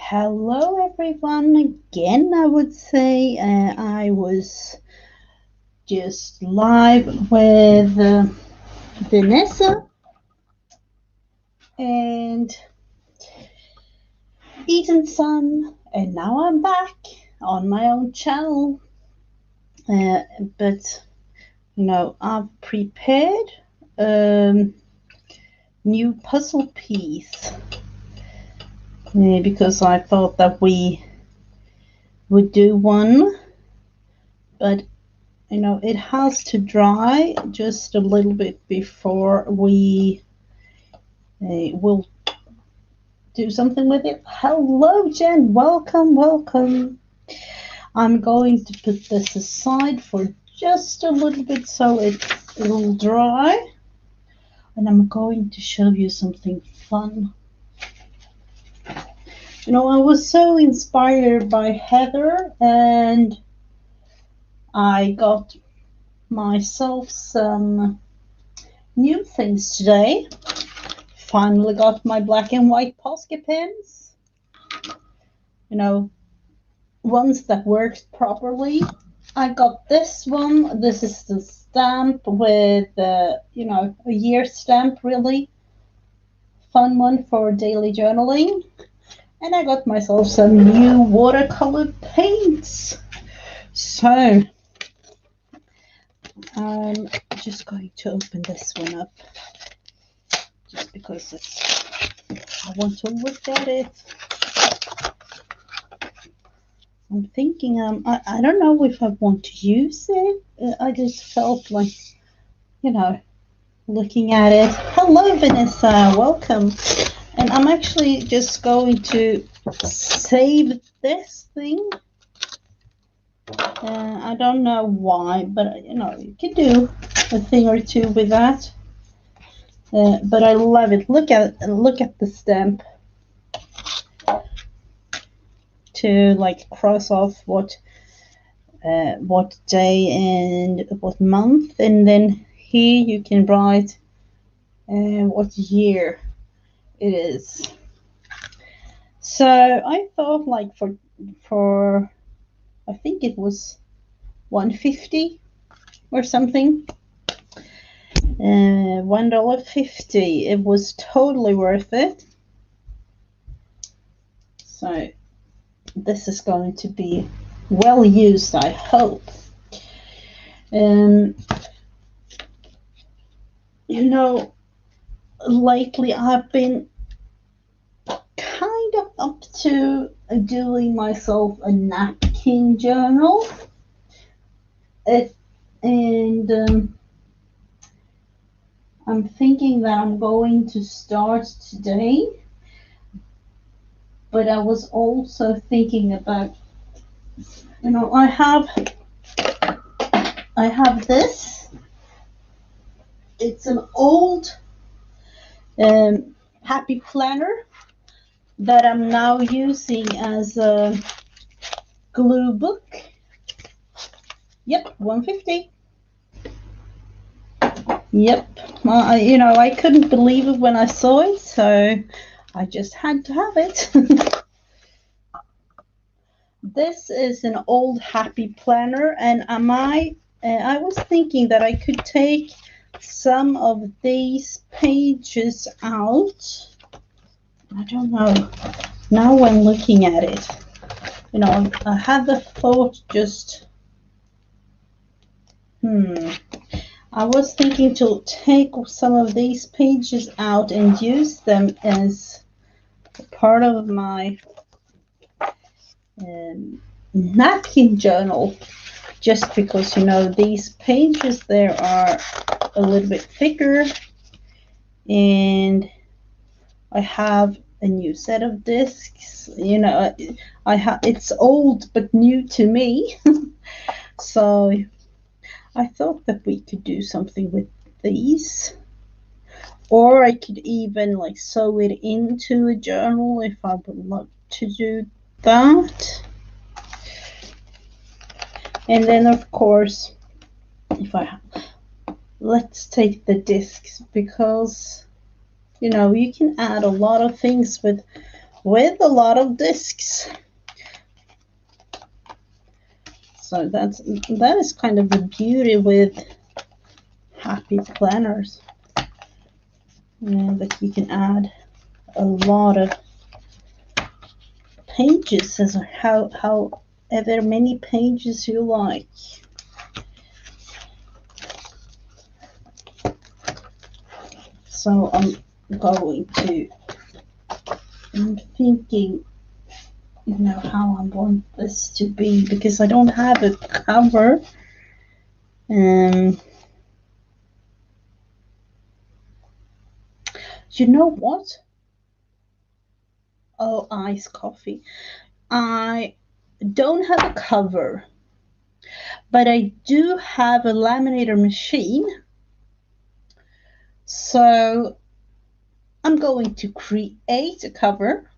Hello, everyone. Again, I would say I was just live with Vanessa and eating some, and now I'm back on my own channel. But I've prepared a new puzzle piece because I thought that we would do one, but it has to dry just a little bit before we will do something with it. Hello, Jen. Welcome. I'm going to put this aside for just a little bit so it'll dry. And I'm going to show you something fun. I was so inspired by Heather, and I got myself some new things today. Finally got my black and white Posca pens. Ones that worked properly. I got this one. This is the stamp with a year stamp, really fun one for daily journaling. And I got myself some new watercolor paints. So I'm just going to open this one up just because I want to look at it. I'm thinking, I don't know if I want to use it. I just felt like, looking at it. Hello, Vanessa, welcome. And I'm actually just going to save this thing. I don't know why, but you can do a thing or two with that. But I love it. Look at the stamp. To cross off what day and what month, and then here you can write what year it is. So I thought for I think it was $1.50 or something, $1.50. It was totally worth it. So this is going to be well used, I hope. Lately I've been kind of up to doing myself a napkin journal. I'm thinking that I'm going to start today. But I was also thinking about, I have this. It's an old happy planner that I'm now using as a glue book. Yep, $1.50. Yep, I couldn't believe it when I saw it, so I just had to have it. This is an old happy planner, and I was thinking that I could take some of these pages out. I don't know. Now when looking at it, I had the thought just, I was thinking to take some of these pages out and use them as part of my napkin journal, just because these pages there are a little bit thicker, and I have a new set of discs. It's old but new to me. So I thought that we could do something with these, or I could even sew it into a journal if I would love to do that. And then of course, let's take the discs, because you can add a lot of things with with a lot of discs. So that is kind of the beauty with happy planners, that you can add a lot of pages, as however many pages you like. So I'm thinking, how I want this to be, because I don't have a cover. You know what? Oh, iced coffee. I don't have a cover, but I do have a laminator machine. So I'm going to create a cover,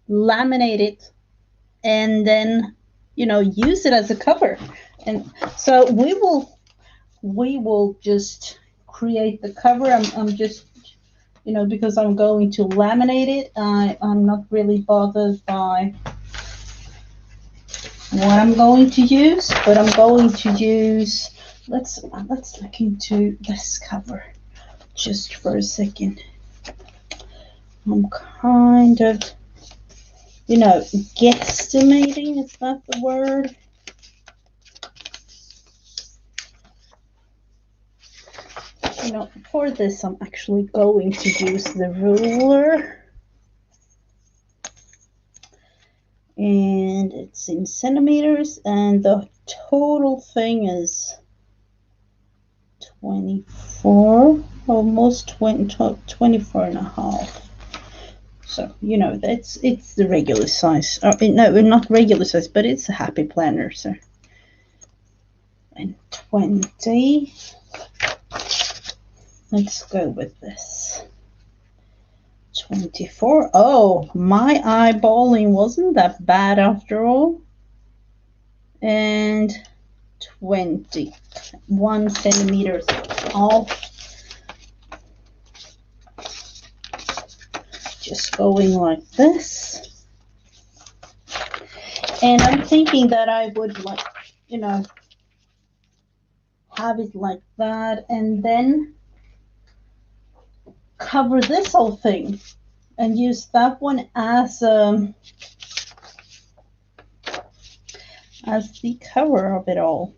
laminate it, and then, use it as a cover. And so we will just create the cover. I'm just, because I'm going to laminate it, I'm not really bothered by what I'm going to use, but I'm going to use, let's look into this cover just for a second. I'm kind of, guesstimating, is that the word? For this, I'm actually going to use the ruler. And it's in centimeters, and the total thing is 24, almost 24 and a half. So, it's the regular size. No, not regular size, but it's a happy planner. So, and 20. Let's go with this. 24. Oh, my eyeballing wasn't that bad after all. And 20. 1 centimeter off. Just going like this. And I'm thinking that I would have it like that, and then cover this whole thing and use that one as the cover of it all.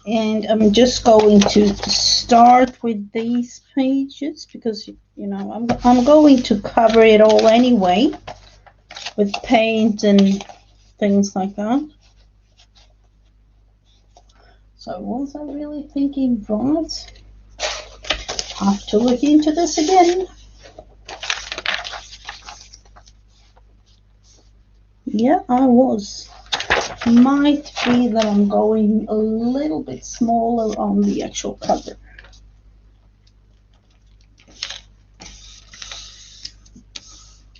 And I'm just going to start with these pages because I'm going to cover it all anyway with paint and things like that. So was I really thinking right? Have to look into this again. Yeah, I was. Might be that I'm going a little bit smaller on the actual cover.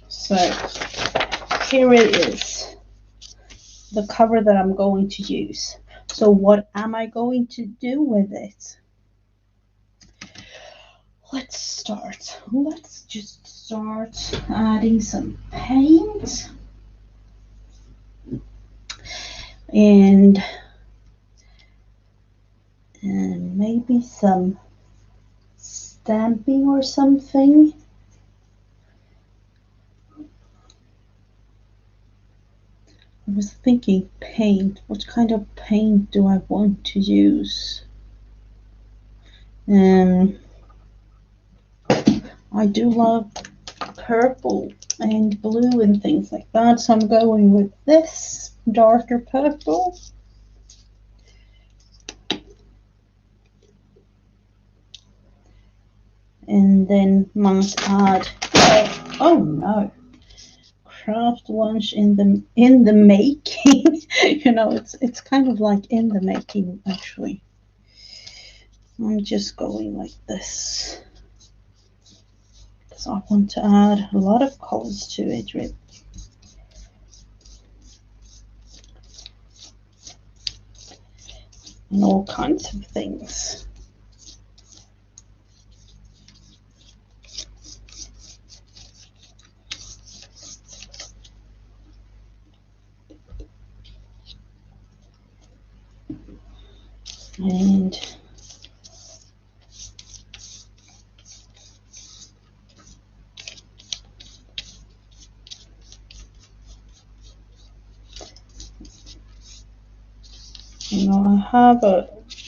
So here it is, the cover that I'm going to use. So what am I going to do with it? Let's just start adding some paint. And maybe some stamping or something. I was thinking paint. What kind of paint do I want to use? I do love purple and blue and things like that, so I'm going with this darker purple. And then must add, oh no, craft lunch in the making. It's kind of like in the making actually. I'm just going like this because I want to add a lot of colors to it, really. And all kinds of things. And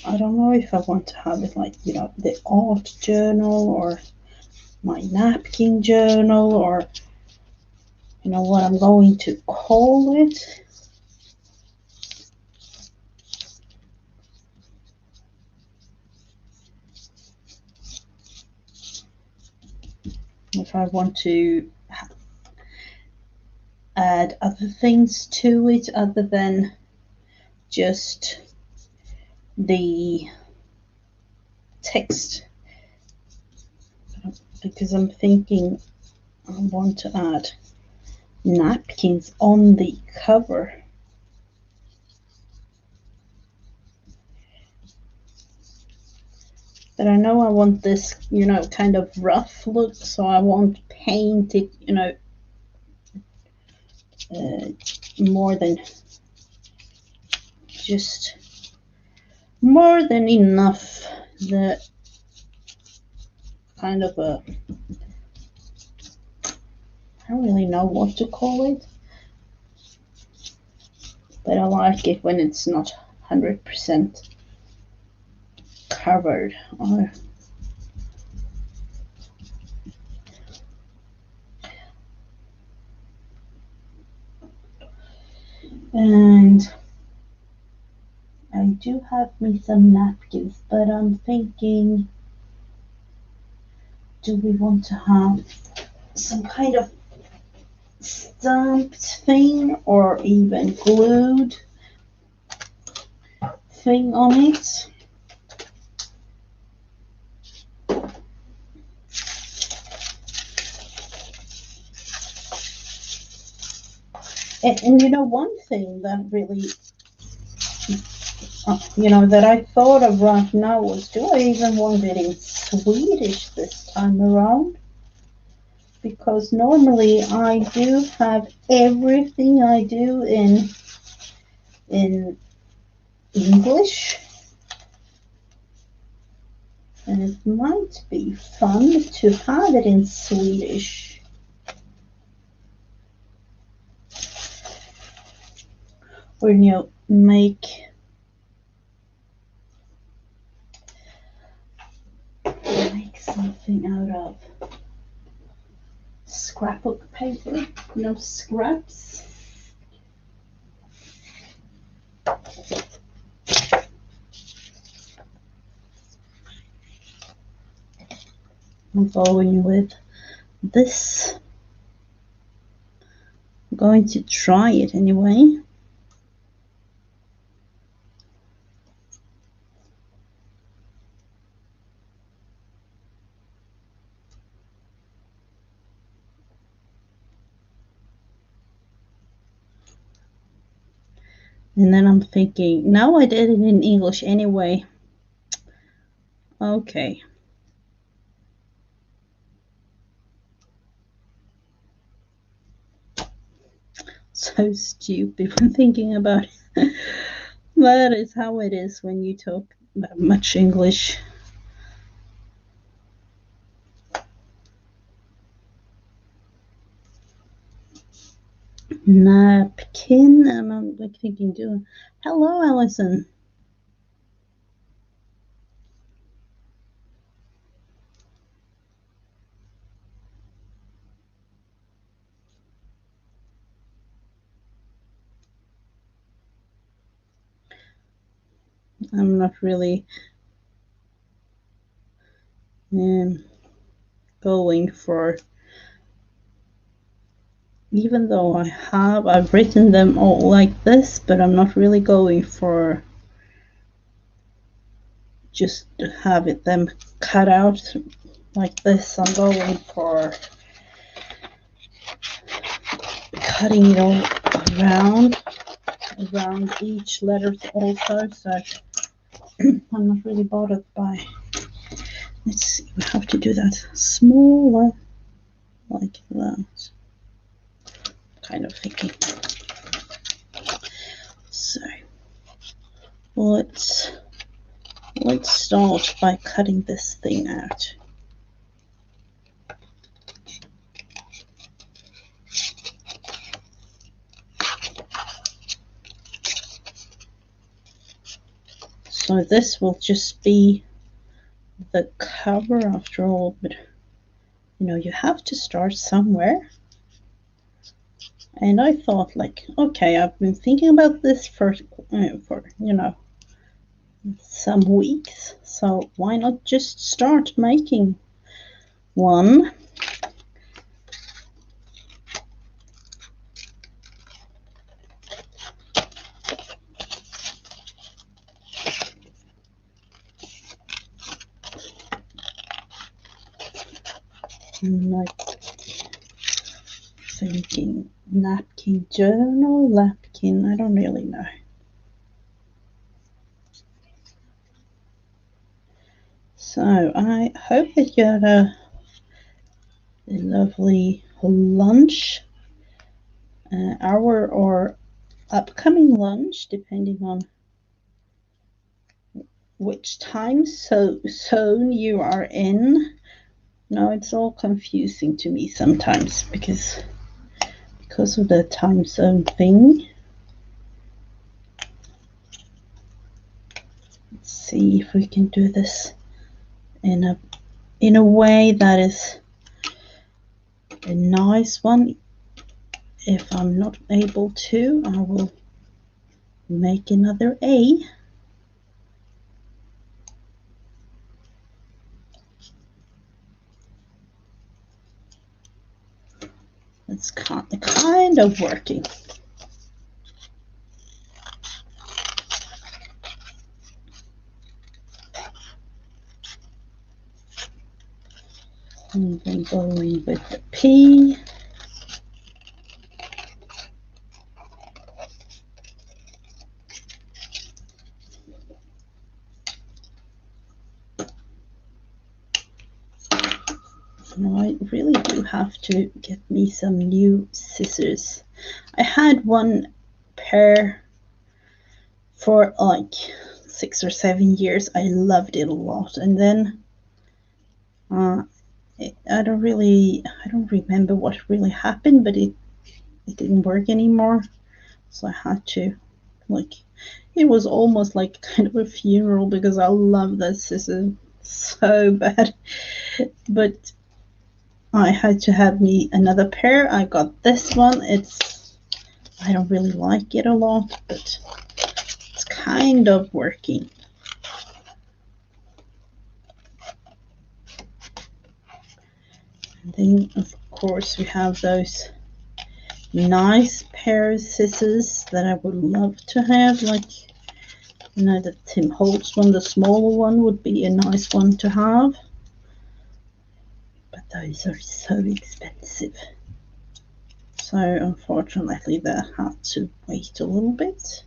I don't know if I want to have it like, the art journal or my napkin journal, or, what I'm going to call it. If I want to add other things to it other than just the text, because I'm thinking I want to add napkins on the cover. But I know I want this, kind of rough look, so I won't paint it, more than enough. The kind of I don't really know what to call it, but I like it when it's not 100% covered. And I do have me some napkins, but I'm thinking, do we want to have some kind of stamped thing or even glued thing on it? And one thing that really, that I thought of right now was, do I even want it in Swedish this time around? Because normally I do have everything I do in English, and it might be fun to have it in Swedish. Or make something out of scrapbook paper, scraps. I'm going with this. I'm going to try it anyway. And then I'm thinking, now I did it in English anyway. Okay. So stupid when thinking about it. That is how it is when you talk that much English. Napkin, and I'm like thinking, hello, Allison. I'm not really going for, even though I've written them all like this, but I'm not really going for just to have them cut out like this. I'm going for cutting it all around each letter also, so I'm not really bothered by. Let's see, we have to do that smaller, like that, kind of thinking. So let's let's start by cutting this thing out. So this will just be the cover after all, but you know, you have to start somewhere. And I thought, like, okay, I've been thinking about this for you know, some weeks, so why not just start making one? Like thinking napkin journal, napkin, I don't really know. So I hope that you had a lovely lunch, hour or upcoming lunch, depending on which time zone you are in. No, it's all confusing to me sometimes because of the time zone thing. Let's see if we can do this in a way that is a nice one. If I'm not able to, I will make another A. It's kind of working. And then going with the P. Now I really do have to get me some new scissors. I had one pair for like 6 or 7 years. I loved it a lot, and then I don't remember what really happened, but it didn't work anymore. So I had to, like, it was almost like kind of a funeral because I love that scissor so bad. But I had to have me another pair. I got this one. I don't really like it a lot, but it's kind of working. And then of course we have those nice pair of scissors that I would love to have, like, you know, the Tim Holtz one, the smaller one would be a nice one to have, but those are so expensive. So unfortunately they had to wait a little bit.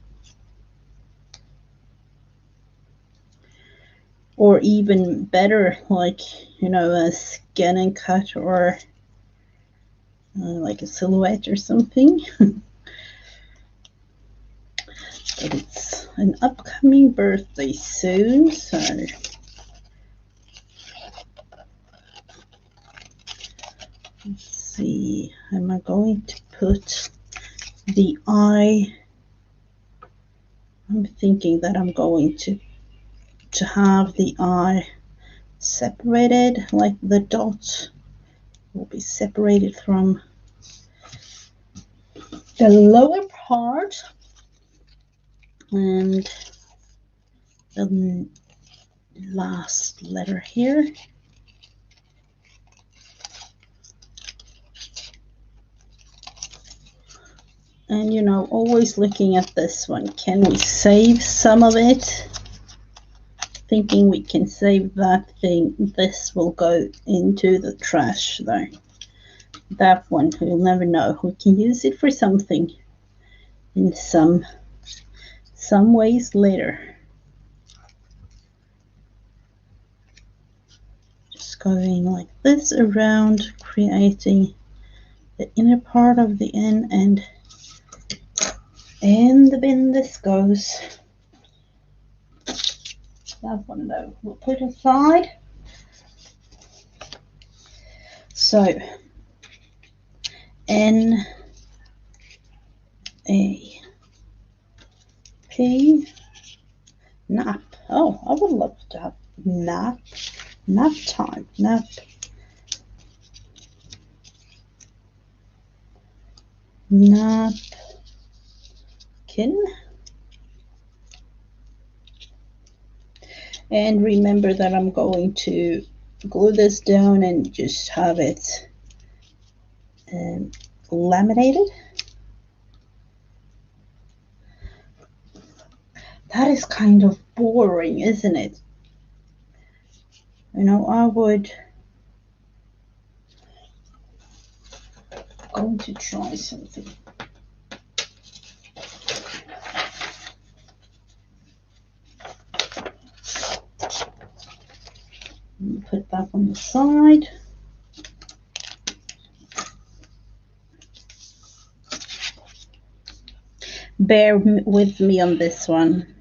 Or even better, like, you know, a scan and cut, or like a silhouette or something. But it's an upcoming birthday soon, so let's see, am I going to put the eye? I'm thinking that I'm going to have the eye separated, like the dot will be separated from the lower part, and the last letter here. And you know, always looking at this one, can we save some of it? Thinking we can save that thing. This will go into the trash though. That one, we'll never know. We can use it for something in some ways later. Just going like this around, creating the inner part of the N, and in the bin this goes. That one though, we'll put aside. So, N A P, nap. Oh, I would love to have nap time, napkin. And remember that I'm going to glue this down and just have it laminated. That is kind of boring, isn't it? You know, I would going to try something. Put that on the side. Bear with me on this one.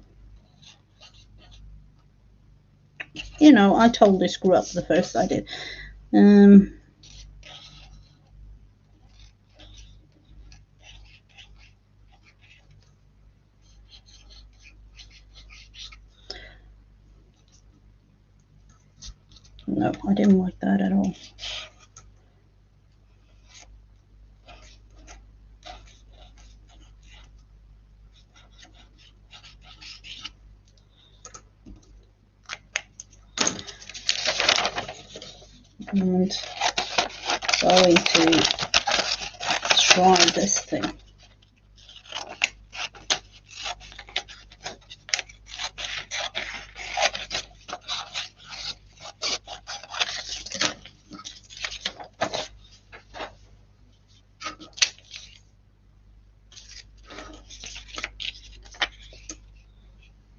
You know, I totally screw up the first I did. No, I didn't like that at all. And going to try this thing.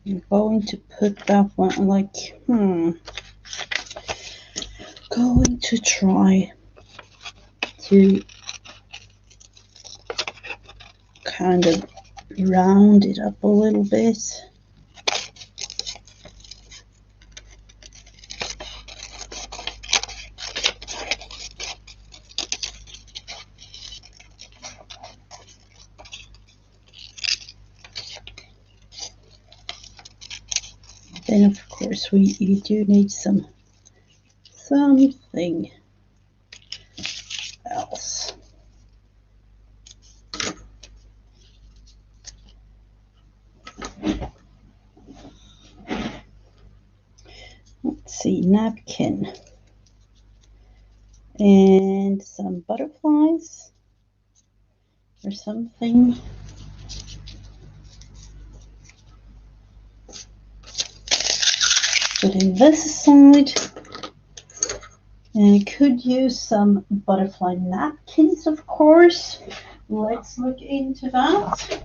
I'm going to put that one like, going to try to kind of round it up a little bit. Then of course you do need something else. Let's see, napkin and some butterflies or something. Putting this aside, and I could use some butterfly napkins, of course. Let's look into that.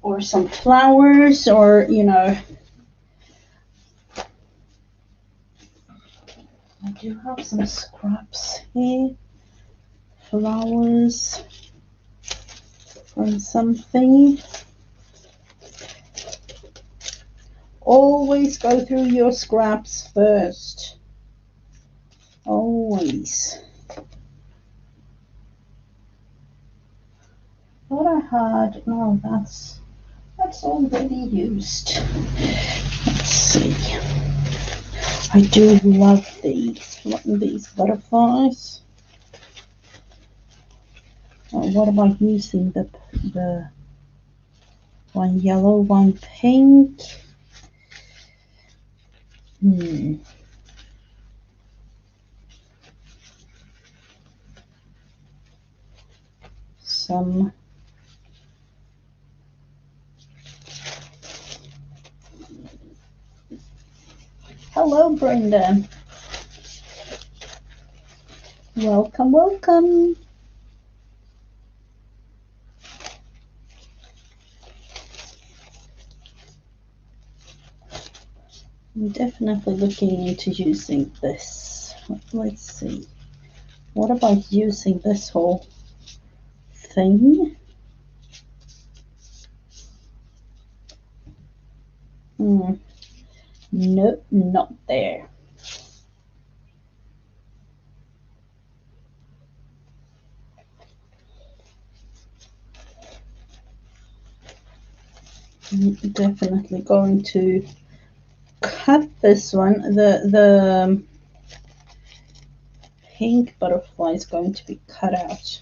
Or some flowers, or, you know, I do have some scraps here. Flowers from something. Always go through your scraps first. Always. What I had, no, that's already used. Let's see. I do love these butterflies. Oh, what am I using? The one yellow, one pink. Some hello, Brenda. Welcome, welcome. I'm definitely looking into using this. Let's see. What about using this whole thing? No, not there. I'm definitely going to cut this one. The pink butterfly is going to be cut out.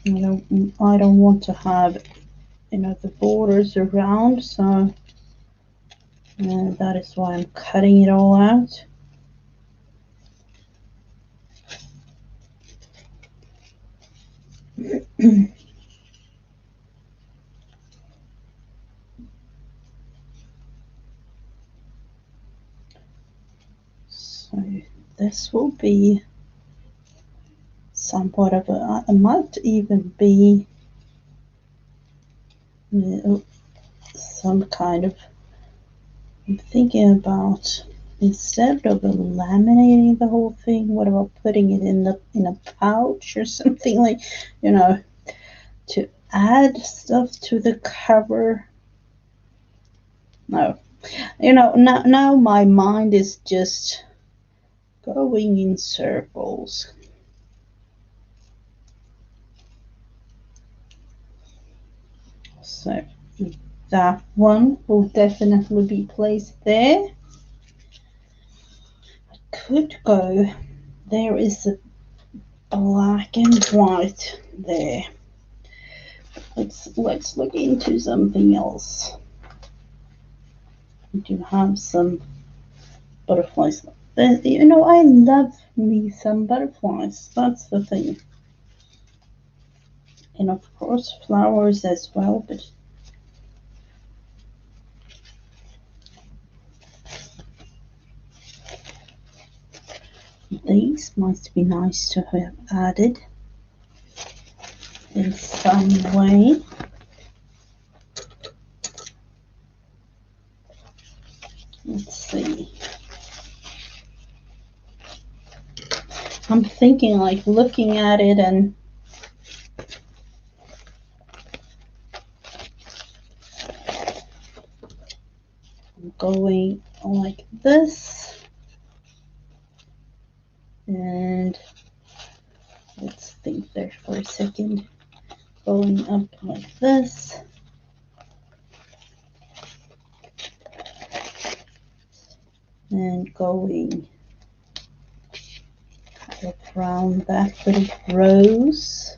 I don't want to have, the borders around, so that is why I'm cutting it all out. So this will be somewhat of a, it might even be some kind of, I'm thinking about, instead of laminating the whole thing, what about putting it in a pouch or something, like, to add stuff to the cover. No, now my mind is just going in circles. So that one will definitely be placed there. I could go, there is a black and white there. Let's look into something else. We do have some butterflies. I love me some butterflies. That's the thing. And of course flowers as well, but these might be nice to have added in some way. Let's see. I'm thinking, like, looking at it and going like this, and let's think there for a second, going up like this, and going around that little rose.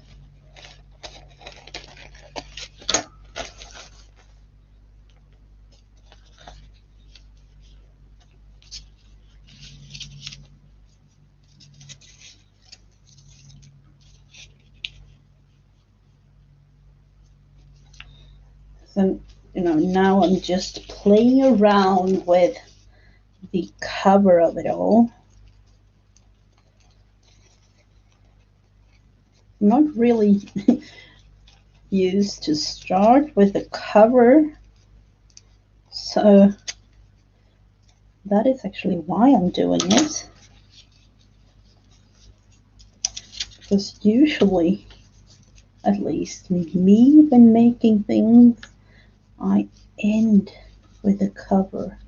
So, now I'm just playing around with the cover of it all. I'm not really used to start with the cover, so that is actually why I'm doing it. Because usually, at least me, when making things, I end with a cover,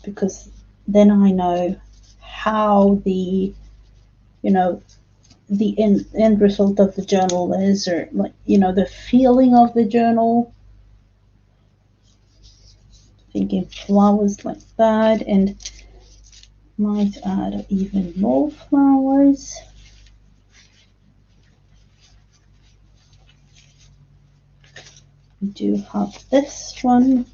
because then I know how the end result of the journal is, or, like, the feeling of the journal. Thinking flowers like that, and might add even more flowers. We do have this one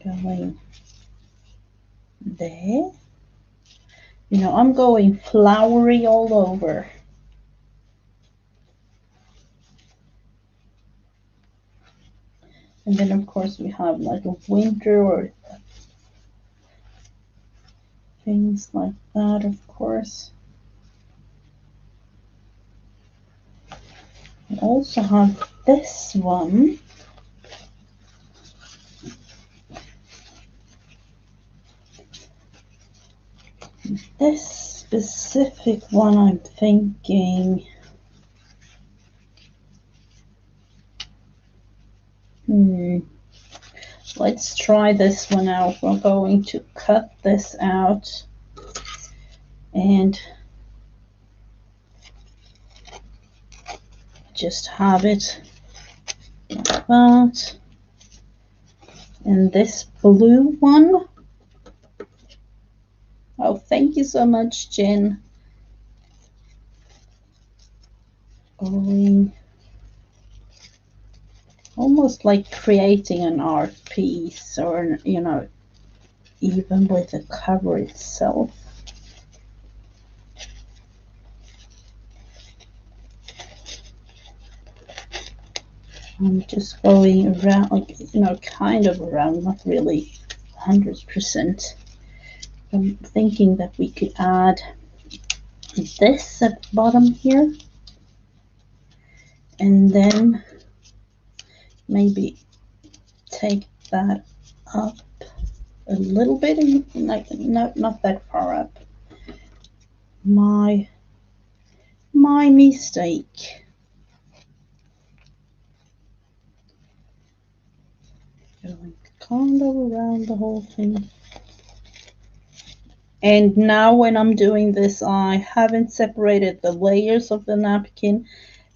going there. I'm going flowery all over. And then of course we have like a winter or things like that, of course. We also have this one. This specific one, I'm thinking, let's try this one out. We're going to cut this out and just have it like that. And this blue one, oh, thank you so much, Jen. Going almost like creating an art piece, or, you know, even with the cover itself. I'm just going around, like, you know, kind of around, not really 100%. I'm thinking that we could add this at the bottom here, and then maybe take that up a little bit, like, not that far up. My mistake. Going kind of around the whole thing. And now when I'm doing this, I haven't separated the layers of the napkin,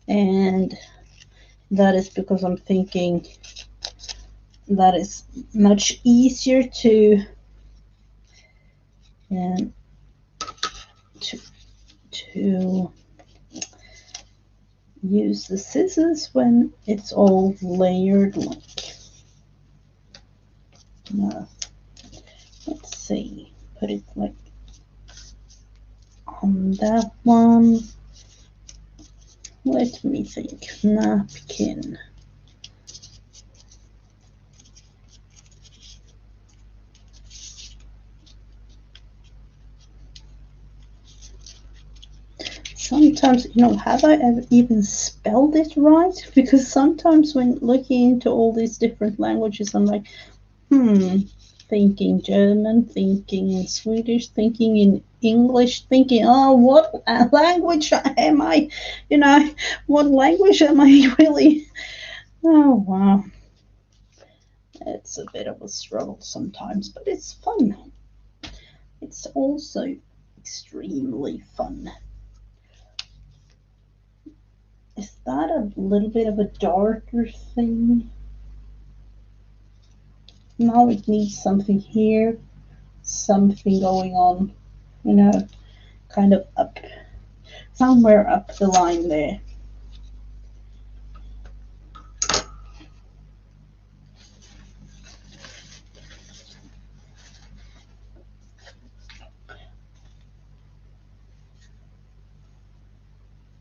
and that is because I'm thinking that is much easier to use the scissors when it's all layered. Like, let's see, put it like on that one. Let me think. Napkin. Sometimes, you know, have I ever even spelled it right? Because sometimes when looking into all these different languages, I'm like, thinking German, thinking in Swedish, thinking in English, thinking, oh, what language am I, you know, what language am I really? Oh, wow. It's a bit of a struggle sometimes, but it's fun. It's also extremely fun. Is that a little bit of a darker thing? Now it needs something here, something going on, you know, kind of up, somewhere up the line there.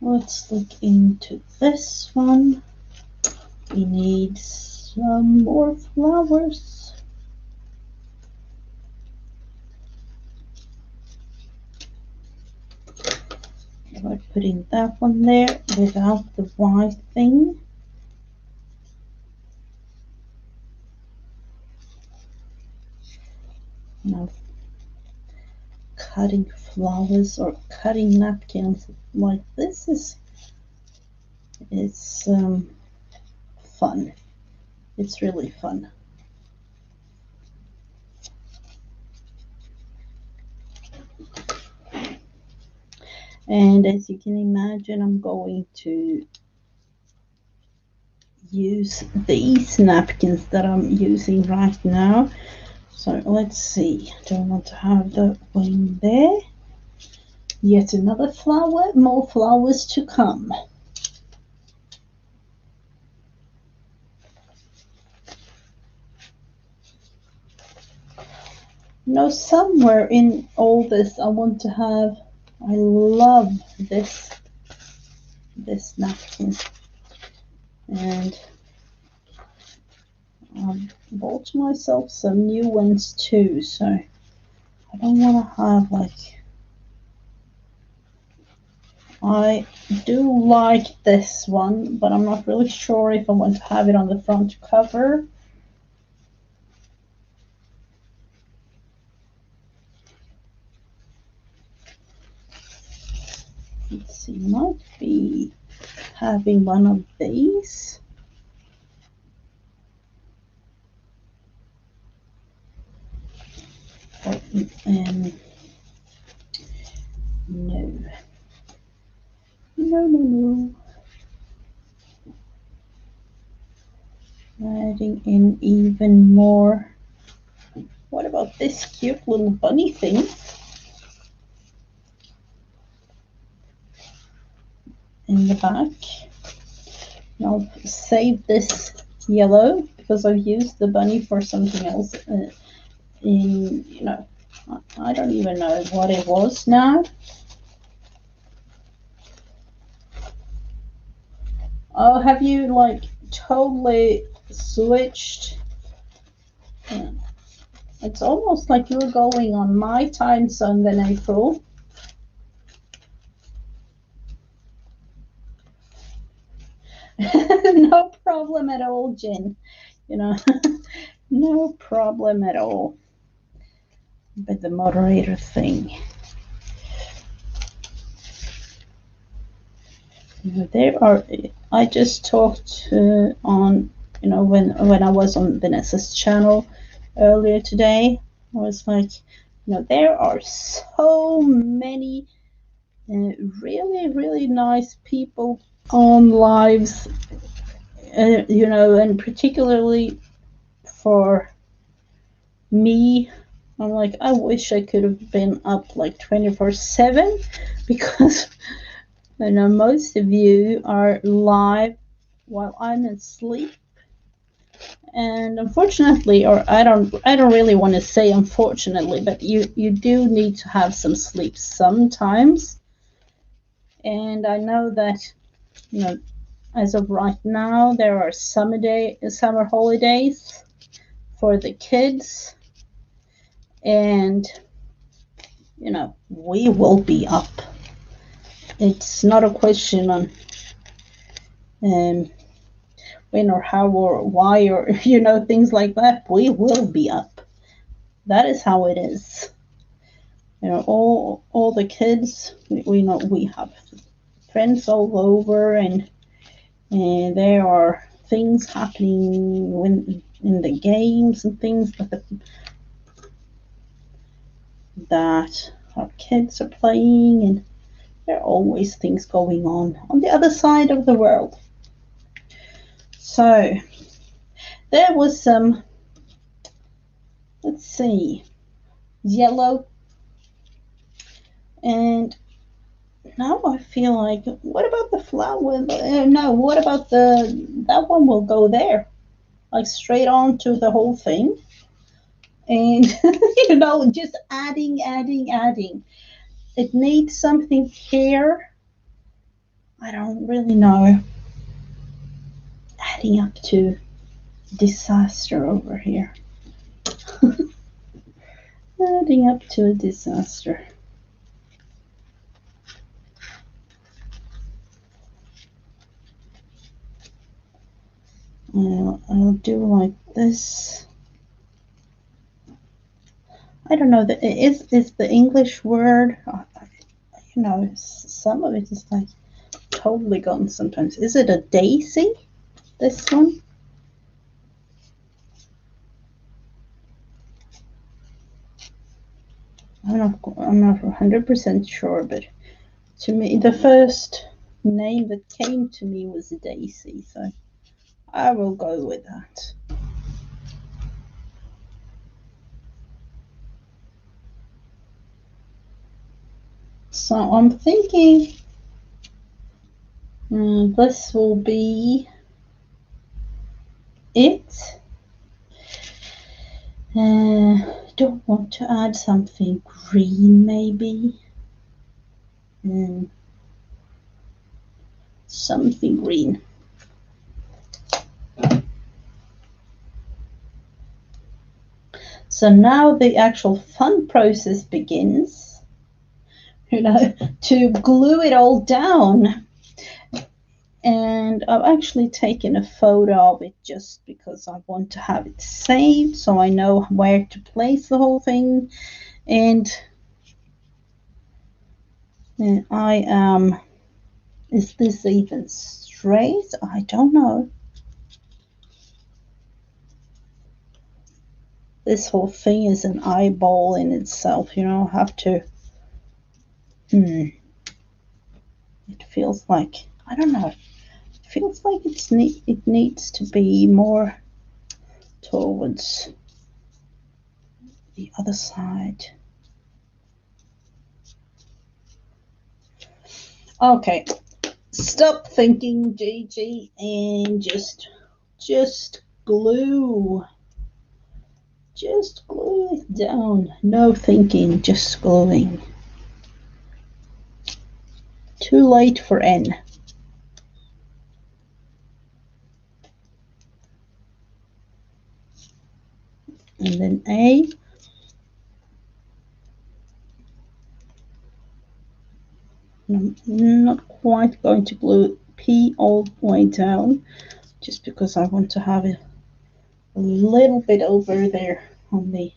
Let's look into this one. We need some more flowers. We're putting that one there without the white thing. Now, cutting flowers or cutting napkins like this it's fun. It's really fun. And as you can imagine, I'm going to use these napkins that I'm using right now. So let's see, I don't want to have the wing there. Yet another flower, more flowers to come. You know, somewhere in all this, I want to have, I love this napkin. And I bought myself some new ones too, so I don't want to have like, I do like this one, but I'm not really sure if I want to have it on the front cover. Let's see, might be having one of these. Oh, no. No. Adding in even more. What about this cute little bunny thing? In the back. I'll save this yellow because I've used the bunny for something else. I don't even know what it was now. Oh, have you like totally switched? Yeah. It's almost like you're going on my time zone then, April. No problem at all, Jen. No problem at all. But the moderator thing. There are. I just talked on. When I was on Vanessa's channel earlier today, I was like, there are so many really, really nice people on lives, and particularly for me, I'm like, I wish I could have been up like 24/7 because most of you are live while I'm asleep. And unfortunately, or I don't really want to say unfortunately, but you do need to have some sleep sometimes. And I know that, as of right now, there are summer holidays for the kids, and we will be up. It's not a question on when or how or why or things like that. We will be up. That is how it is. All the kids, we know we have friends all over, and there are things happening in the games and things that our kids are playing, and there are always things going on the other side of the world. So there was some, let's see, yellow, and now I feel like, what about the flower? No, what about that one will go there, like straight on to the whole thing. And, just adding. It needs something here. I don't really know. Adding up to disaster over here. Adding up to a disaster. I'll do like this. I don't know. Is the English word? Some of it is like totally gone sometimes. Is it a daisy? This one? I'm not 100% sure, but to me, the first name that came to me was Daisy, so I will go with that. So I'm thinking this will be it. Don't want to add something green, maybe. Something green. So now the actual fun process begins, to glue it all down. And I've actually taken a photo of it just because I want to have it saved so I know where to place the whole thing. And And I am, is this even straight? I don't know. This whole thing is an eyeball in itself, you know, I have to, it feels like, I don't know, it feels like it needs to be more towards the other side. Okay, stop thinking, Gigi, and just glue. Just glue it down. No thinking, just gluing. Too late for N. And then A. I'm not quite going to glue P all the way down, just because I want to have it a little bit over there on the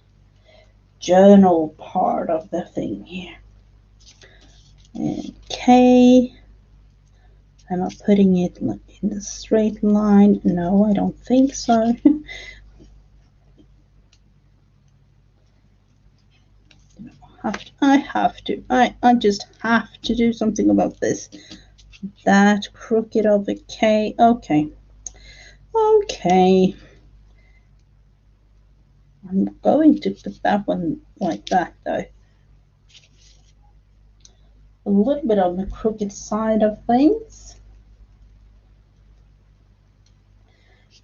journal part of the thing here. And K. Am I putting it in the straight line? No, I don't think so. I just have to do something about this. That crooked of a K. Okay. Okay. I'm going to put that one like that though. A little bit on the crooked side of things.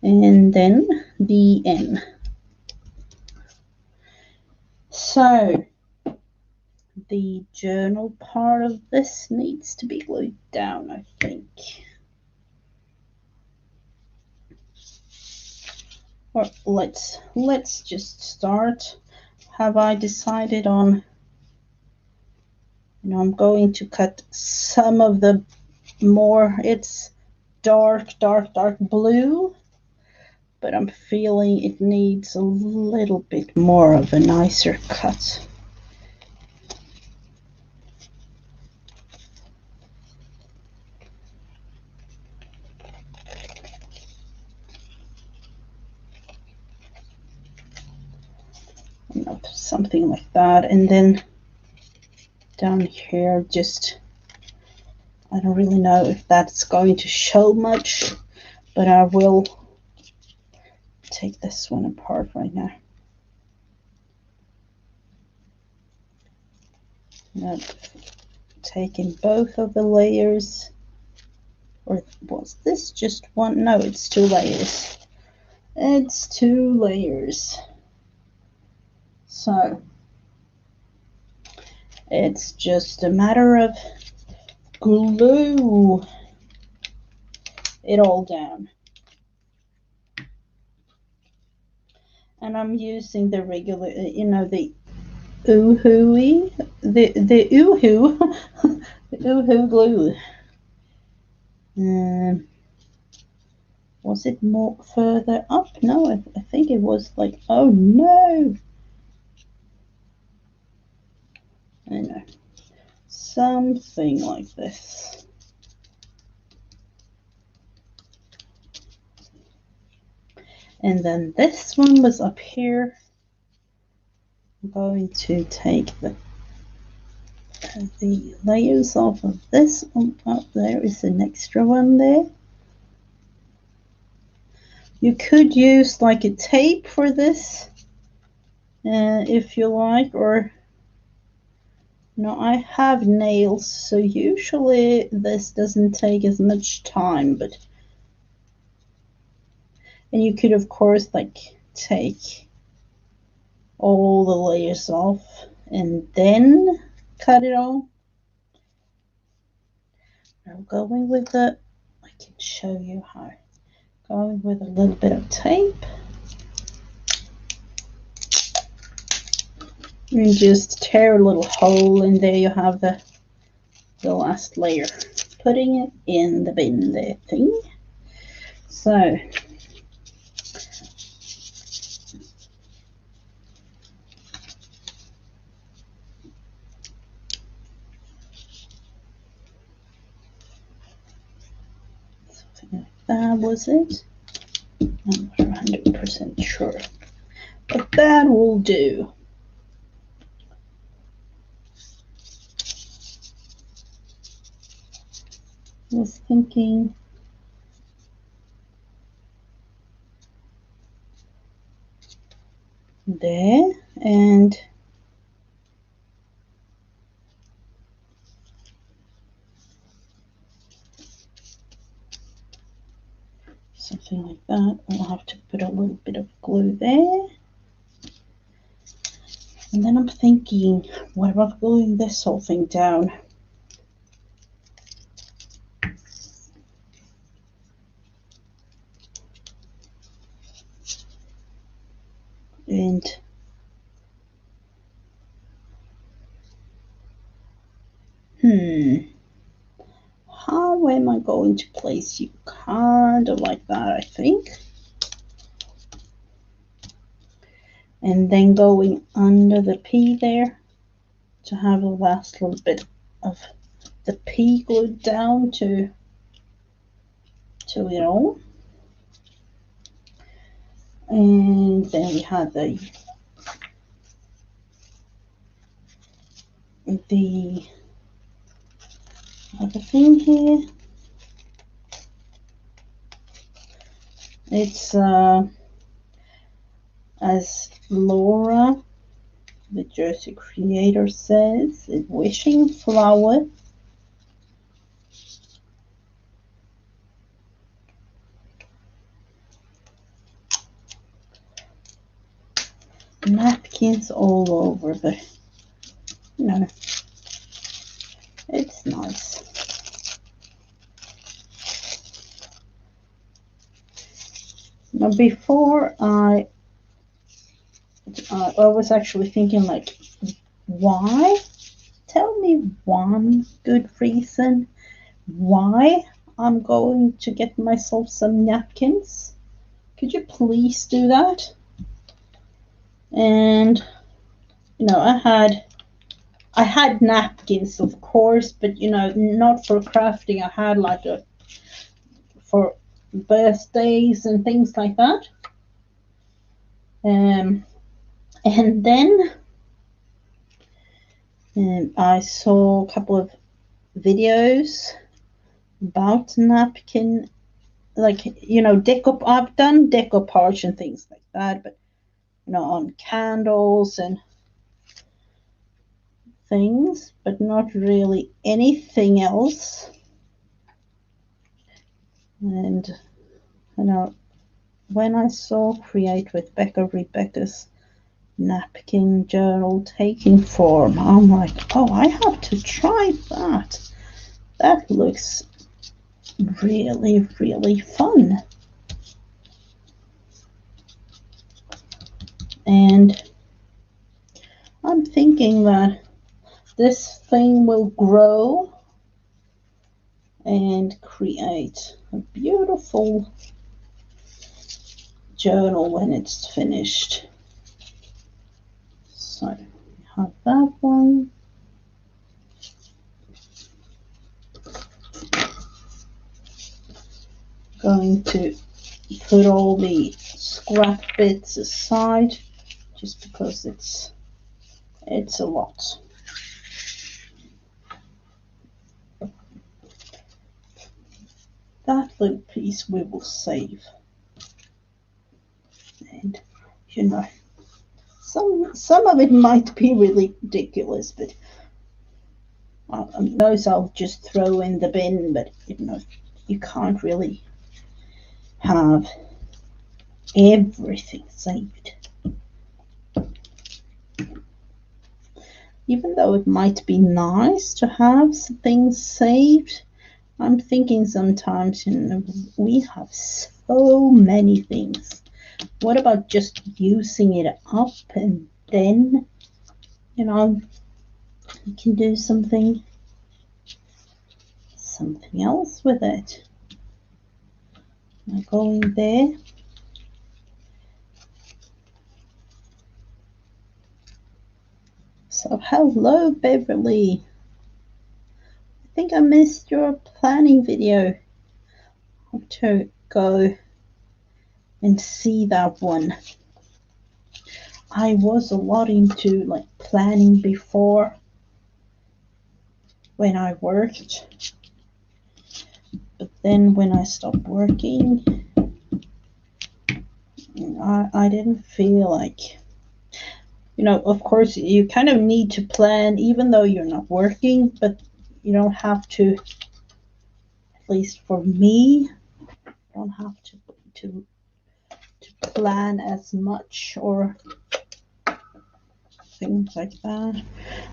And then the N. So the journal part of this needs to be glued down, I think. Or let's just start. Have I decided on, you know, I'm going to cut some of the more, it's dark blue, but I'm feeling it needs a little bit more of a nicer cut. Something like that. And then down here, just, I don't really know if that's going to show much, but I will take this one apart right now. Now, taking both of the layers, or was this just one? No, it's 2 layers. It's 2 layers. So it's just a matter of glue it all down. And I'm using the regular, you know, the Oohoo-y, the Oohoo, the Oohoo glue. Was it more further up? No, I think it was like, oh no. I know, something like this. And then this one was up here. I'm going to take the layers off of this one. Oh, there is an extra one there. You could use like a tape for this, if you like, or no, I have nails, so usually this doesn't take as much time, but, and you could of course like take all the layers off and then cut it all. Now going with the, I can show you how, going with a little bit of tape and just tear a little hole, and there you have the last layer. Putting it in the bin there thing. So that was it. I'm not 100% sure, but that will do. I was thinking there, and something like that. I'll have to put a little bit of glue there. And then I'm thinking, what about gluing this whole thing down? And how am I going to place you? Kind of like that, I think. And then going under the P there to have the last little bit of the P glued down to it all. And then we had the other thing here. It's as Laura, the Jersey creator, says, a wishing flower. Napkins all over, but you know, it's nice. Now, before I was actually thinking, like, why? Tell me one good reason why I'm going to get myself some napkins. Could you please do that? And you know, I had napkins, of course, but you know, not for crafting. I had like for birthdays and things like that. And then I saw a couple of videos about napkin, like, you know, I've done decoupage and things like that, but you know, on candles and things, but not really anything else. And you know, when I saw Create with Rebecca's napkin journal taking form, I'm like, oh, I have to try that. That looks really, really fun. And I'm thinking that this thing will grow and create a beautiful journal when it's finished. So we have that one. Going to put all the scrap bits aside just because it's a lot. That little piece we will save. And you know, some of it might be really ridiculous, but those I'll just throw in the bin. But you know, you can't really have everything saved. Even though it might be nice to have things saved, I'm thinking sometimes, you know, we have so many things. What about just using it up and then, you know, you can do something else with it. Now going there. So hello, Beverly. I think I missed your planning video. I have to go and see that one. I was a lot into like planning before when I worked, but then when I stopped working, I didn't feel like, of course you kind of need to plan even though you're not working, but you don't have to, at least for me, don't have to plan as much or things like that.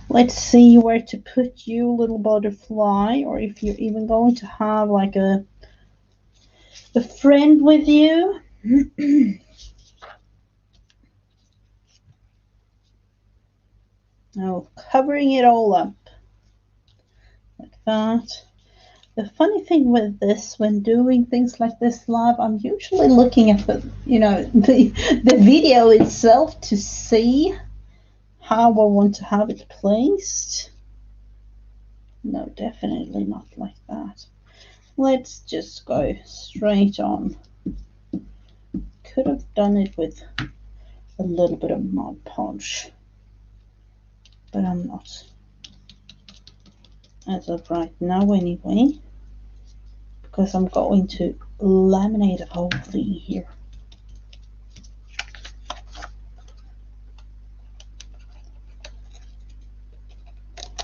Let's see where to put you, little butterfly, or if you're even going to have like a friend with you. Oh, covering it all up like that. The funny thing with this, when doing things like this live, I'm usually looking at the video itself to see how I want to have it placed. No, definitely not like that. Let's just go straight on. Could have done it with a little bit of Mod Podge, but I'm not. As of right now anyway, because I'm going to laminate the whole thing here.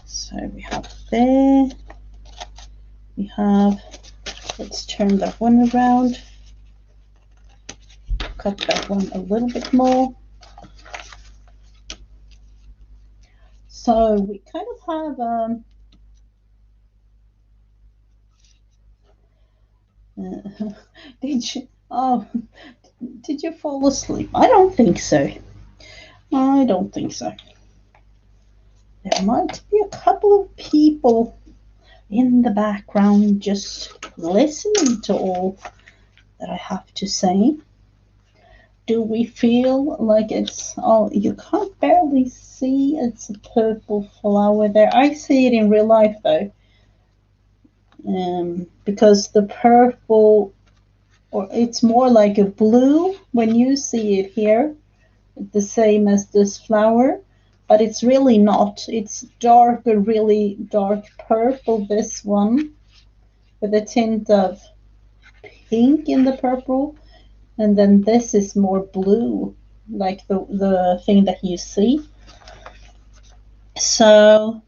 So we have there, we have, let's turn that one around, cut that one a little bit more. So we kind of have did you fall asleep? I don't think so. I don't think so. There might be a couple of people in the background just listening to all that I have to say. Do we feel like it's, oh, you can't barely see, it's a purple flower there. I see it in real life though, because the purple, or it's more like a blue when you see it here, the same as this flower, but it's really not. It's darker, really dark purple, this one, with a tint of pink in the purple, and then this is more blue, like the thing that you see. So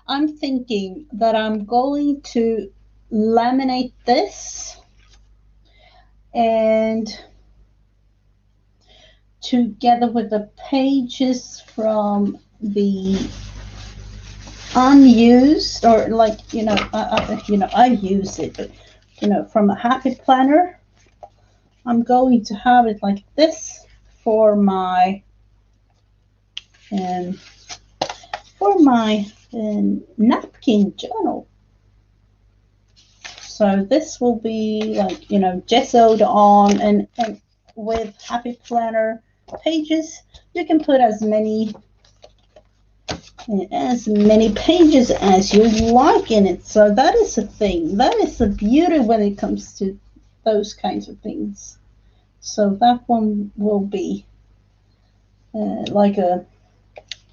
I'm thinking that I'm going to laminate this, and together with the pages from the unused, or like, I use it, but from a happy planner, I'm going to have it like this for my napkin journal. So this will be like, gessoed on, and with happy planner pages, you can put as many pages as you like in it. So that is a thing. That is the beauty when it comes to those kinds of things. So that one will be like a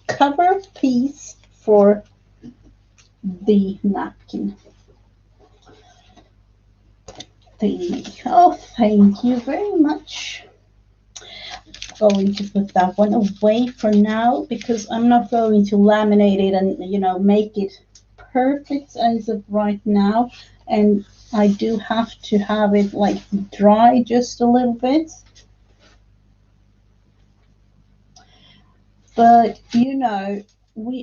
cover piece for the napkin. Oh, thank you very much. Going to put that one away for now, because I'm not going to laminate it and make it perfect as of right now, and I do have to have it like dry just a little bit. But we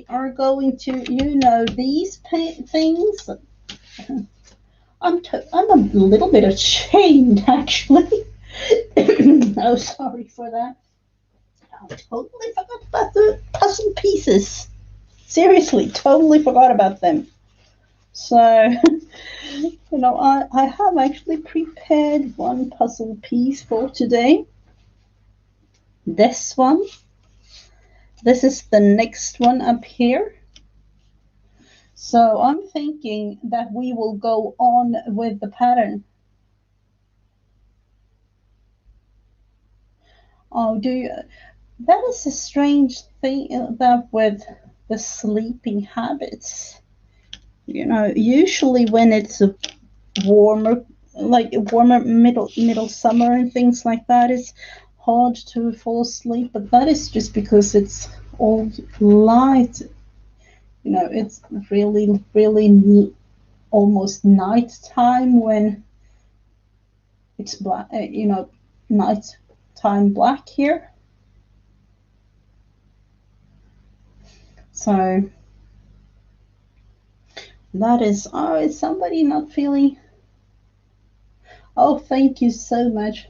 are going to these things. I'm a little bit ashamed, actually. Oh, sorry for that. I totally forgot about the puzzle pieces. Seriously, totally forgot about them. So, I have actually prepared one puzzle piece for today. This one. This is the next one up here. So I'm thinking that we will go on with the pattern Oh, do you? That is a strange thing that with the sleeping habits. You know, usually when it's a warmer, like a warmer middle summer and things like that, it's hard to fall asleep. But that is just because it's all light. You know, it's really almost night time when it's black. You know, night time black here. So that is. Oh, is somebody not feeling? Oh, thank you so much.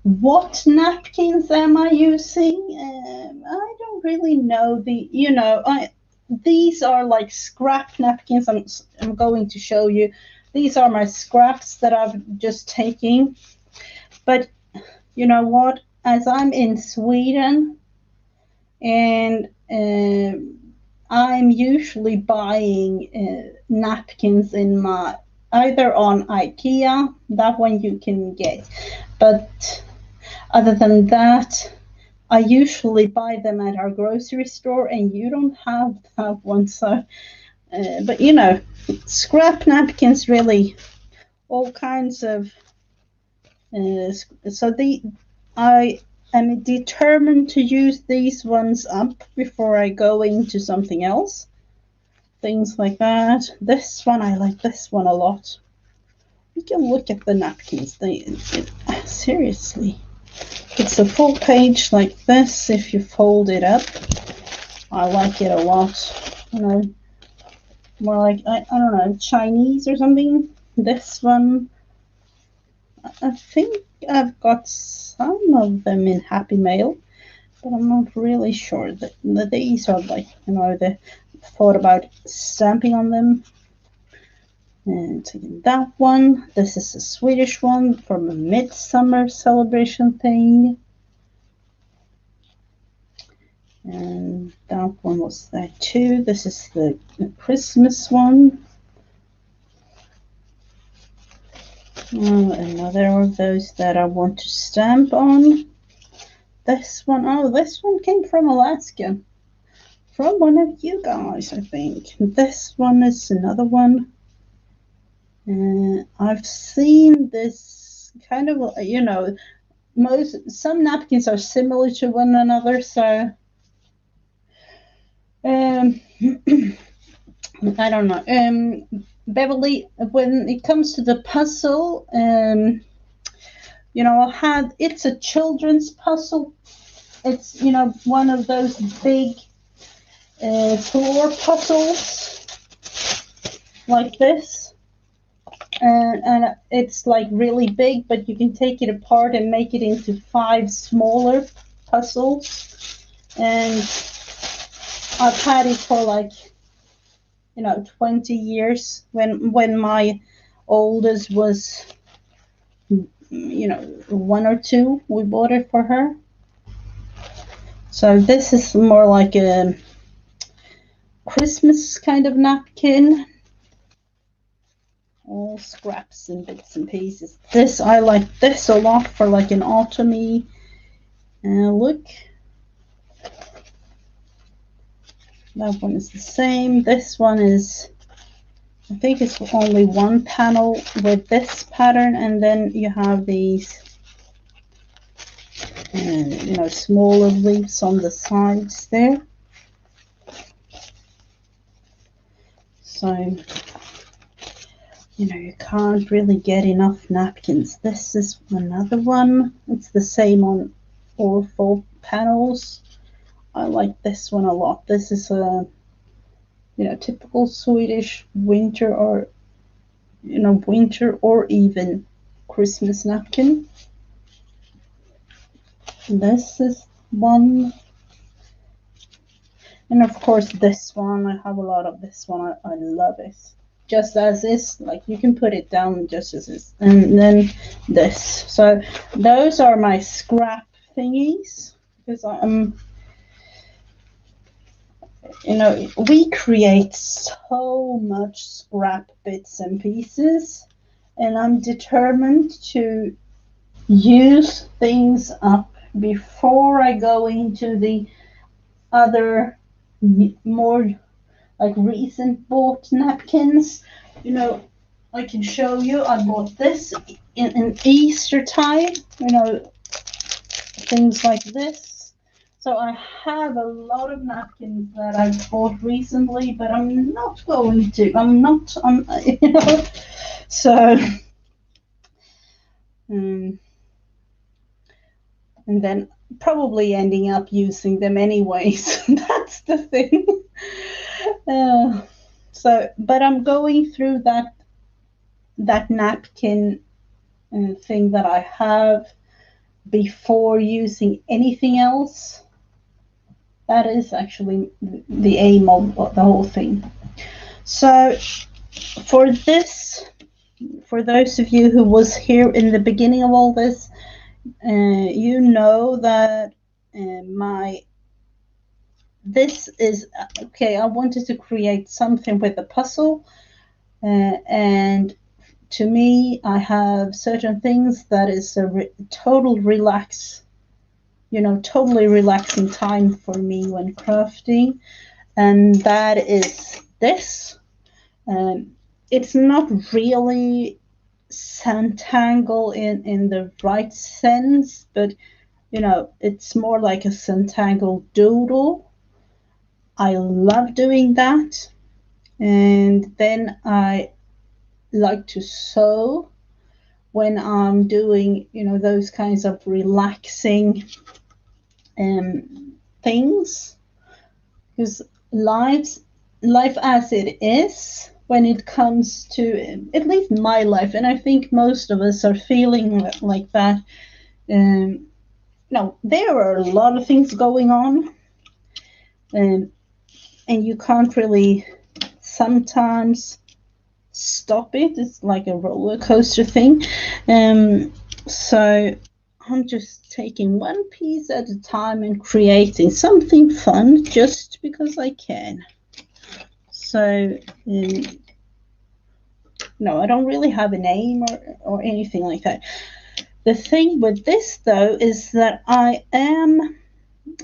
What napkins am I using? I don't really know these are like scrap napkins. I'm going to show you. These are my scraps that I've just taken. But you know what? As I'm in Sweden and I'm usually buying napkins in my either on IKEA, that one you can get, but other than that, I usually buy them at our grocery store, and you don't have that one. So, but you know, scrap napkins really all kinds of. So I am determined to use these ones up before I go into something else. Things like that. This one, I like this one a lot. You can look at the napkins. Seriously. It's a full page like this if you fold it up. I like it a lot. You know, more like, I don't know, Chinese or something. This one, I think I've got some of them in Happy Mail, but I'm not really sure. These are like, you know, the thought about stamping on them. And taking that one. This is a Swedish one from a midsummer celebration thing. And that one was there too. This is the Christmas one. Another of those that I want to stamp on. This one, oh, this one came from Alaska. From one of you guys, I think. This one is another one. I've seen this kind of, you know, some napkins are similar to one another, so I don't know. Beverly, when it comes to the puzzle, you know, it's a children's puzzle. It's, you know, one of those big floor puzzles like this. And it's like really big, but you can take it apart and make it into 5 smaller puzzles. And I've had it for like, you know, 20 years. When my oldest was, you know, 1 or 2, we bought it for her. So this is more like a Christmas kind of napkin. All scraps and bits and pieces. I like this a lot for like an autumny look. That one is the same. This one is, I think it's only one panel with this pattern, and then you have these, you know, smaller leaves on the sides there. So, you know, you can't really get enough napkins. This is another one. It's the same on all 4 panels. I like this one a lot. This is a, you know, typical Swedish winter or, you know, winter or even Christmas napkin. This is one. And of course this one, I have a lot of this one. I love it. Just as is, like you can put it down just as is. And then this. So those are my scrap thingies, because I'm, you know, we create so much scrap bits and pieces, and I'm determined to use things up before I go into the other more like recent bought napkins, you know, I can show you. I bought this in Easter time, you know, things like this. So I have a lot of napkins that I've bought recently, but I'm not going to. I'm not. You know. So, um, and then probably ending up using them anyways. That's the thing. Uh, but I'm going through that napkin thing that I have before using anything else. That is actually the aim of the whole thing. So for this, for those of you who was here in the beginning of all this, you know that this is okay. I wanted to create something with a puzzle, and to me, I have certain things that is a total relax, you know, totally relaxing time for me when crafting, and that is this. It's not really Centangle in the right sense, but you know, it's more like a Centangle doodle. I love doing that. And then I like to sew when I'm doing, you know, those kinds of relaxing things. Because life as it is, when it comes to at least my life, and I think most of us are feeling like that. No, there are a lot of things going on, and you can't really sometimes stop it. It's like a roller coaster thing. So I'm just taking one piece at a time and creating something fun just because I can. So no, I don't really have an aim or anything like that. The thing with this though is that I am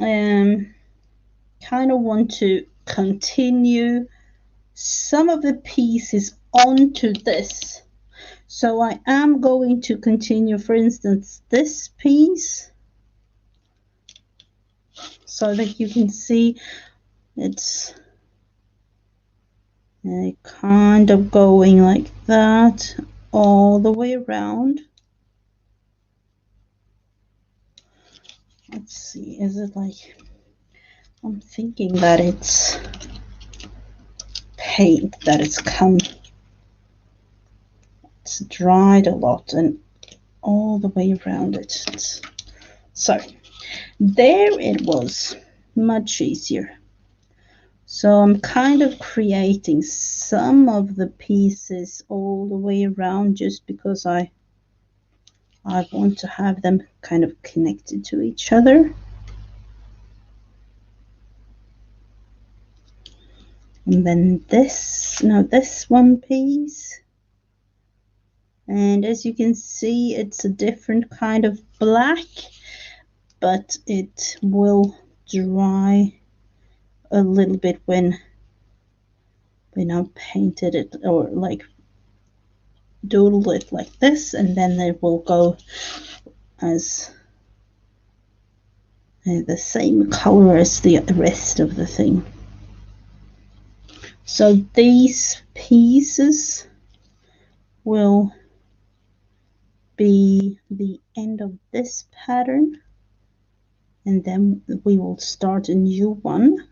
kind of want to continue some of the pieces onto this. So I am going to continue, for instance, this piece so that you can see it's kind of going like that all the way around. Let's see, is it like, I'm thinking that it's paint that it's come, it's dried a lot and all the way around it. So there it was, much easier. So I'm kind of creating some of the pieces all the way around just because I want to have them kind of connected to each other. And then this one piece. And as you can see, it's a different kind of black, but it will dry a little bit when I painted it or like doodle it like this, and then it will go as the same color as the rest of the thing. So these pieces will be the end of this pattern, and then we will start a new one.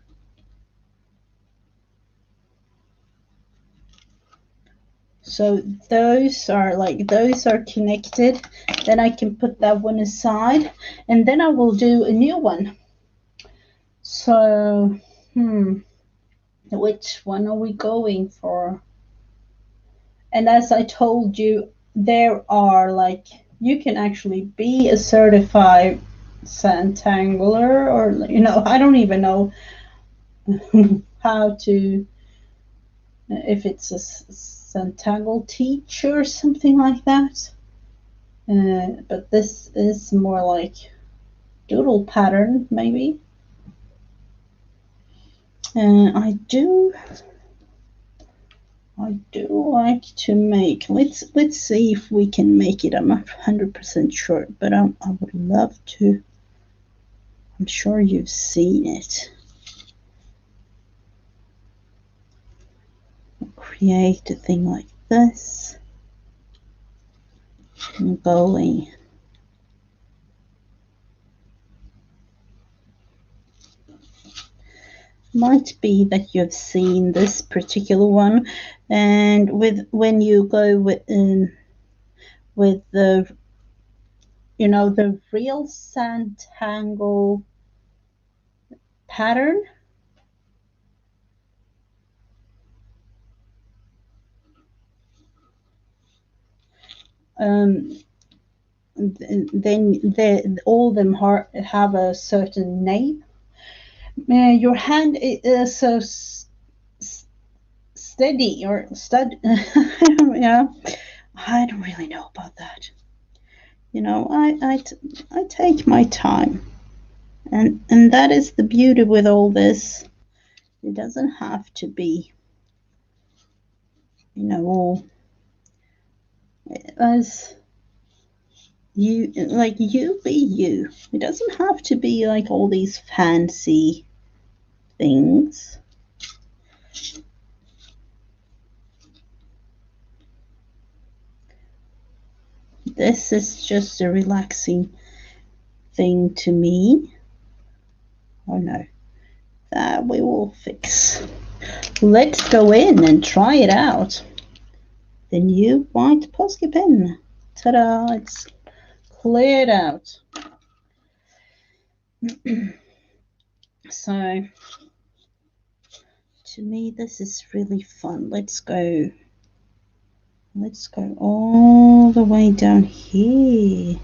So those are connected. Then I can put that one aside, and then I will do a new one. So which one are we going for? And as I told you, there are like, you can actually be a certified Santangler, or you know, I don't even know how to, if it's a Santangle teacher or something like that. But this is more like doodle pattern maybe. And I do like to make. Let's see if we can make it. I'm not 100% sure, but I would love to. I'm sure you've seen it. Create a thing like this. I'm going. Might be that you've seen this particular one, and when you go with the the real Santangle pattern. Then all of them have a certain name. Your hand is so steady or stud. Yeah, I don't really know about that. I take my time, and that is the beauty with all this. It doesn't have to be, all as you be you. It doesn't have to be like all these fancy things. This is just a relaxing thing to me. Oh no, that we will fix. Let's go in and try it out. The new white Posca pen. Ta-da! It's cleared out. So, to me, this is really fun. Let's go all the way down here.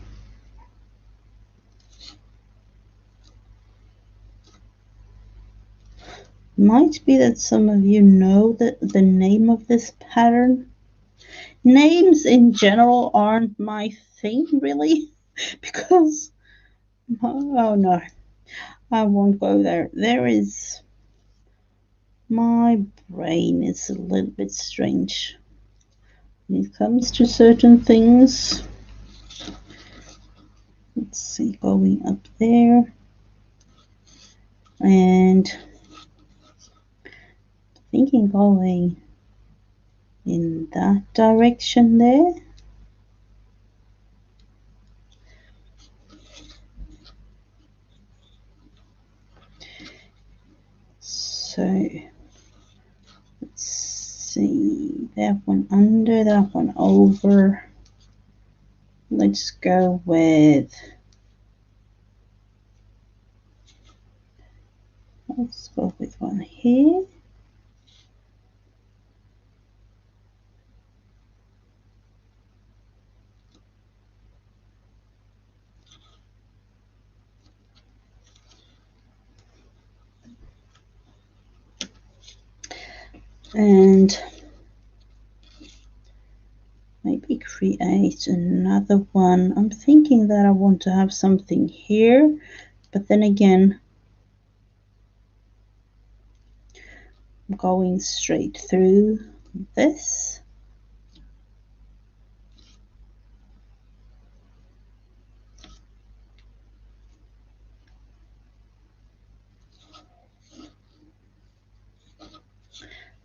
Might be that some of you know the name of this pattern. Names in general aren't my thing, really, because, oh no, I won't go there. My brain is a little bit strange when it comes to certain things. Let's see, going up there, and thinking going in that direction there. So let's see, that one under, that one over. Let's go with, one here. And maybe create another one. I'm thinking that I want to have something here, but then again, I'm going straight through this.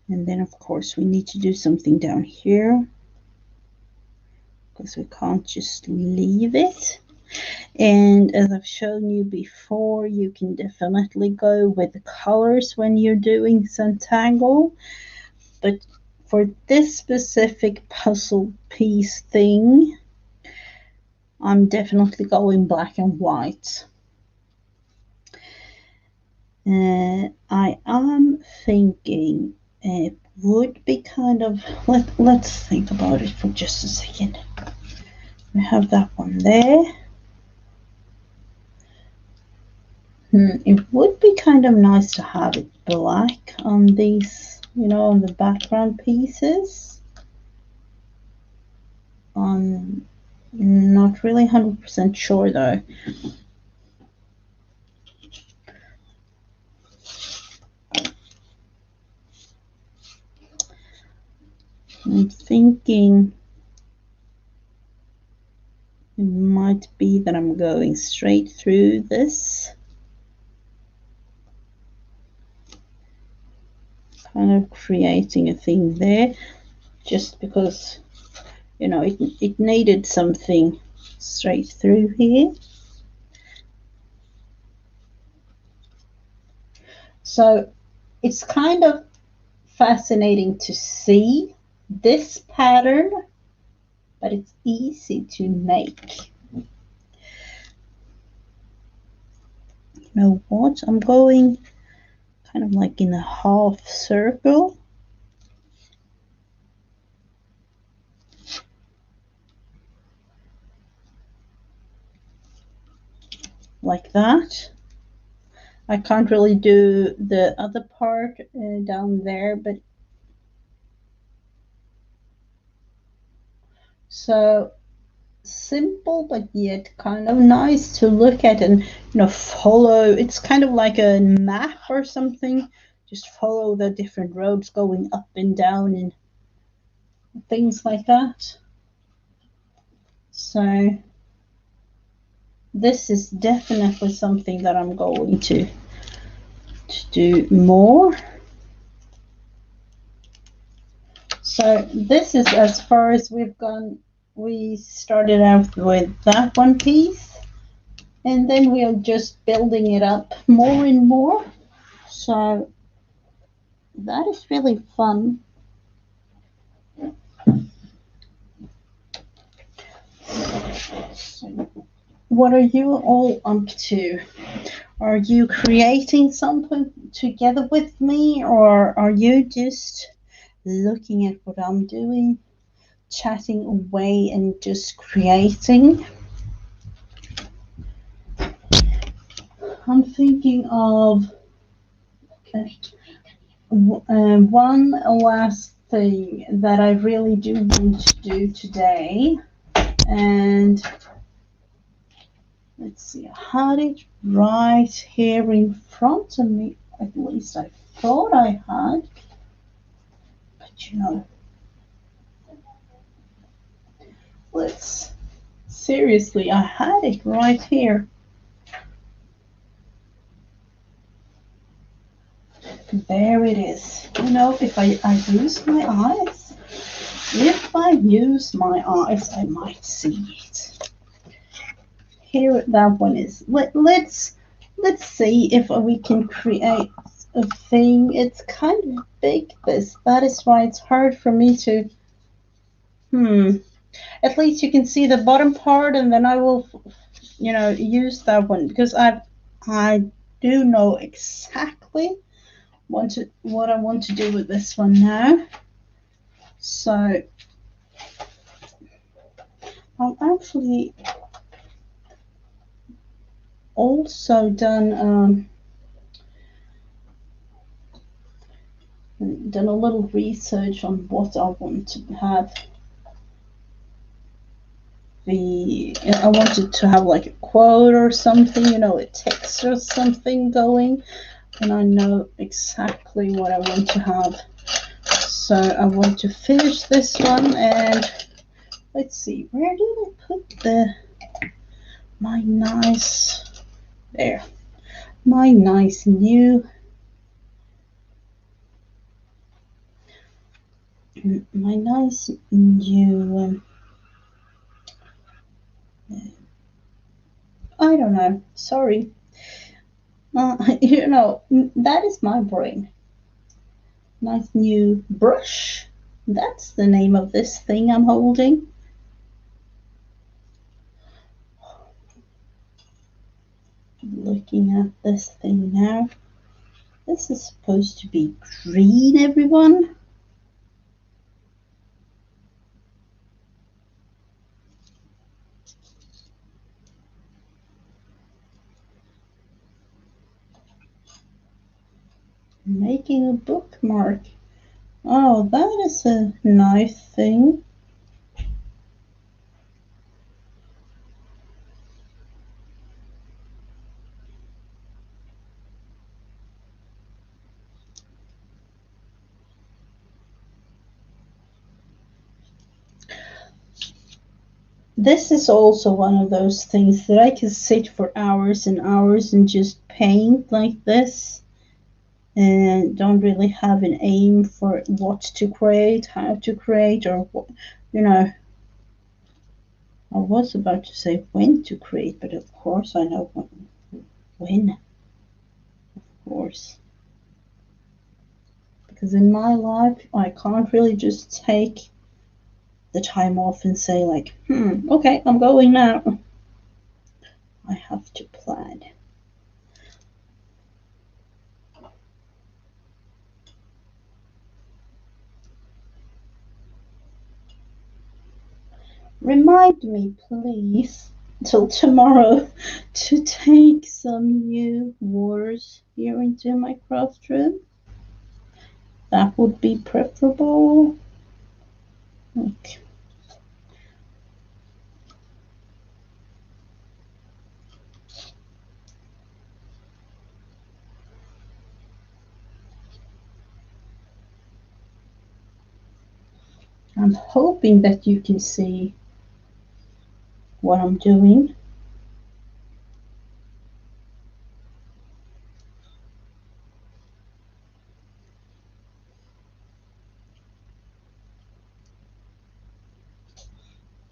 And then, of course, we need to do something down here because we can't just leave it. And as I've shown you before, you can definitely go with the colors when you're doing Santangle. But for this specific puzzle piece thing, I'm definitely going black and white. I am thinking it would be kind of, let's think about it for just a second. We have that one there. It would be kind of nice to have it black on these, on the background pieces. I'm not really 100% sure though. I'm thinking it might be that I'm going straight through this, kind of creating a thing there, just because, you know, it needed something straight through here. So it's kind of fascinating to see this pattern, but it's easy to make. You know what? I'm going kind of like in a half circle. Like that. I can't really do the other part down there, but so simple, but yet kind of nice to look at and, you know, follow. It's kind of like a map or something. Just follow the different roads going up and down and things like that. So this is definitely something that I'm going to do more. So this is as far as we've gone. We started out with that one piece, and then we are just building it up more and more. So that is really fun. So what are you all up to? Are you creating something together with me, or are you just looking at what I'm doing, chatting away and just creating? I'm thinking of one last thing that I really do want to do today. And let's see, I had it right here in front of me. At least I thought I had. But you know, let's seriously, I had it right here. There it is. You know, if I use my eyes, I might see it. Here, that one is. Let's see if we can create a thing. It's kind of big, this. That is why it's hard for me to. At least you can see the bottom part, and then I will, you know, use that one because I do know exactly what I want to do with this one now. So I've actually also done a little research on what I want to have. I wanted to have like a quote or something, you know, a text or something going, and I know exactly what I want to have. So I want to finish this one, and let's see, where did I put my nice, there, my nice new, I don't know, sorry. You know, that is my brain. Nice new brush. That's the name of this thing I'm holding. Looking at this thing now. This is supposed to be green, everyone. Making a bookmark. Oh, that is a nice thing. this is also one of those things that I can sit for hours and hours and just paint like this and don't really have an aim for what to create, how to create, or what, you know. I was about to say when to create, but of course I know when, of course. Because in my life, I can't really just take the time off and say like, okay, I'm going now. I have to plan. Remind me, please, till tomorrow to take some new wars here into my craft room. That would be preferable. Okay. I'm hoping that you can see what I'm doing.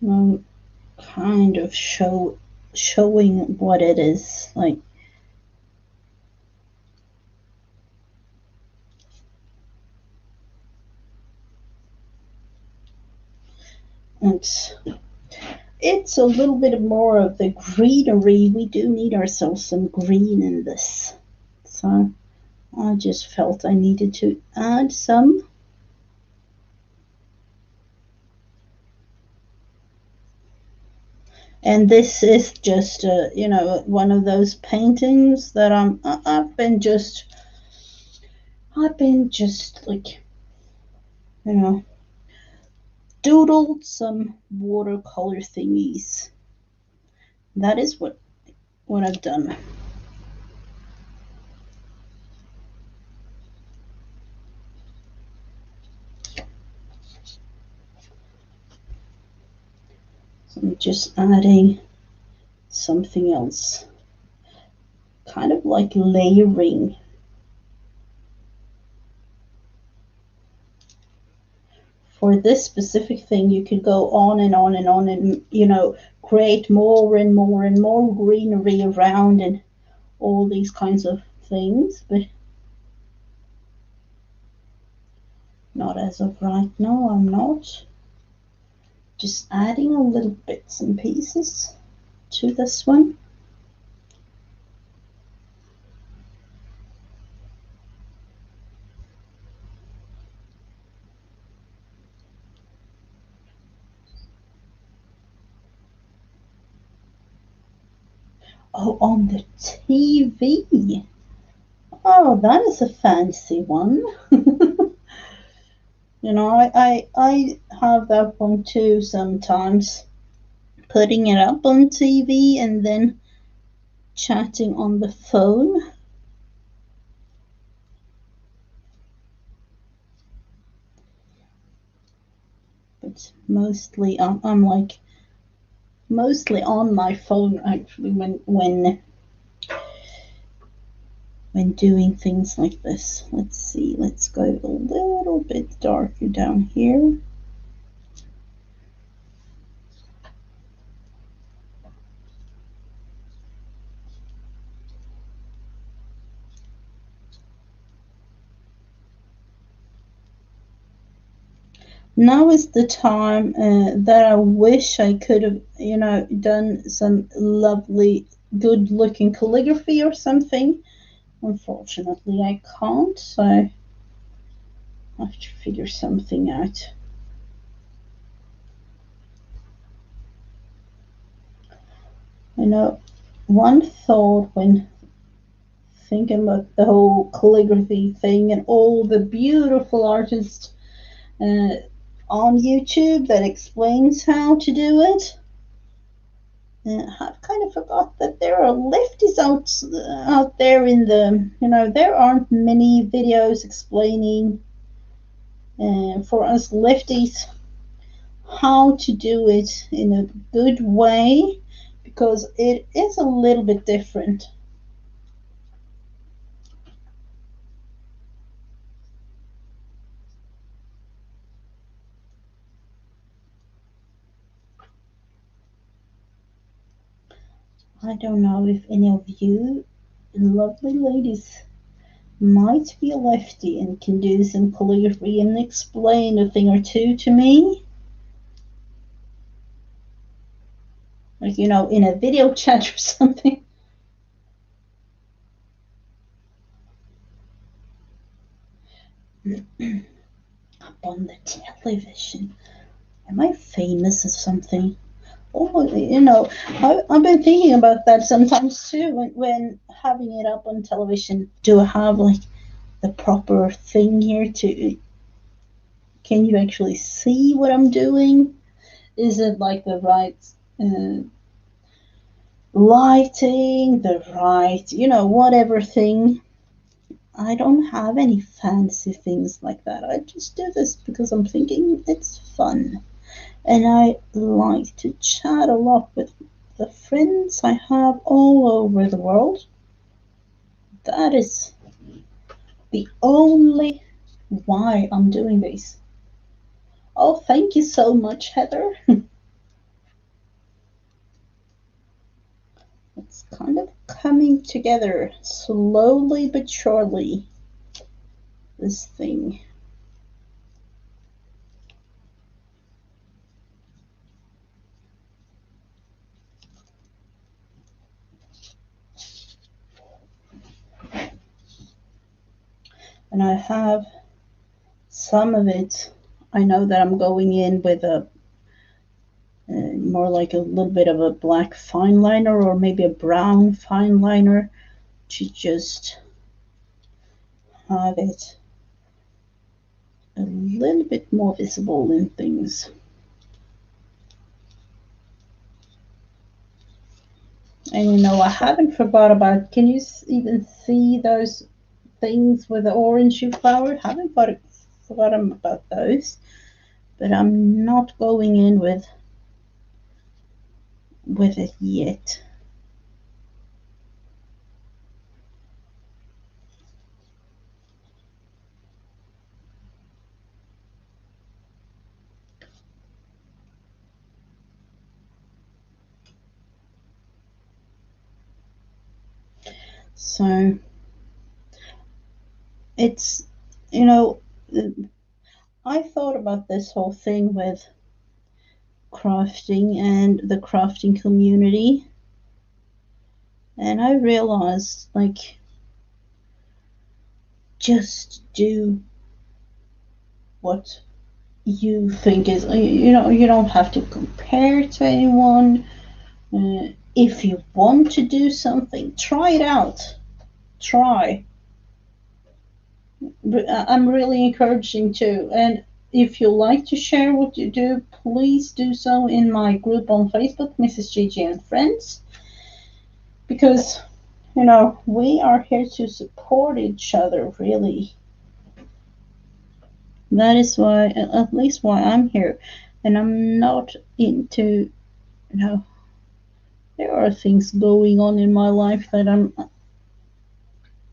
I'm kind of showing what it is like. It's a little bit more of the greenery. We do need ourselves some green in this. So I just felt I needed to add some. And this is just, one of those paintings that I've been just like, doodled some watercolor thingies. That is what I've done. So I'm just adding something else, kind of like layering. For this specific thing, you could go on and on and on and, create more and more and more greenery around and all these kinds of things, but not as of right now. I'm not. Just adding a little bits and pieces to this one. Oh, on the TV. Oh, that is a fancy one. I have that one too sometimes. Putting it up on TV and then chatting on the phone. But mostly I'm like mostly on my phone actually when doing things like this. Let's see, let's go a little bit darker down here. Now is the time that I wish I could have, done some lovely, good looking calligraphy or something. Unfortunately, I can't, so I have to figure something out. One thought when thinking about the whole calligraphy thing and all the beautiful artists uh, on YouTube that explains how to do it. I've kind of forgot that there are lefties out there in the, there aren't many videos explaining for us lefties how to do it in a good way because it is a little bit different. I don't know if any of you lovely ladies might be a lefty and can do some calligraphy and explain a thing or two to me. Like, in a video chat or something. Up on the television. Am I famous or something? Oh, I've been thinking about that sometimes too when having it up on television. Do I have like the proper thing here to? Can you actually see what I'm doing? Is it like the right lighting, the right, whatever thing? I don't have any fancy things like that. I just do this because I'm thinking it's fun. And I like to chat a lot with the friends I have all over the world. That is the only why I'm doing this. Oh, thank you so much, Heather. It's kind of coming together slowly but surely, this thing. And I have some of it. I know that I'm going in with a more like a little bit of a black fine liner or maybe a brown fine liner to just have it a little bit more visible in things. And I haven't forgot about, can you even see those things with the orangey flower? Haven't forgotten about those, but I'm not going in with it yet. So it's, you know, I thought about this whole thing with crafting and the crafting community, and I realized like just do what you think is, you don't have to compare to anyone. If you want to do something, try it out. Try. I'm really encouraging too. And if you like to share what you do, please do so in my group on Facebook, Mrs. Gigi and Friends, because we are here to support each other. Really, that is why, at least why I'm here, and I'm not into, there are things going on in my life that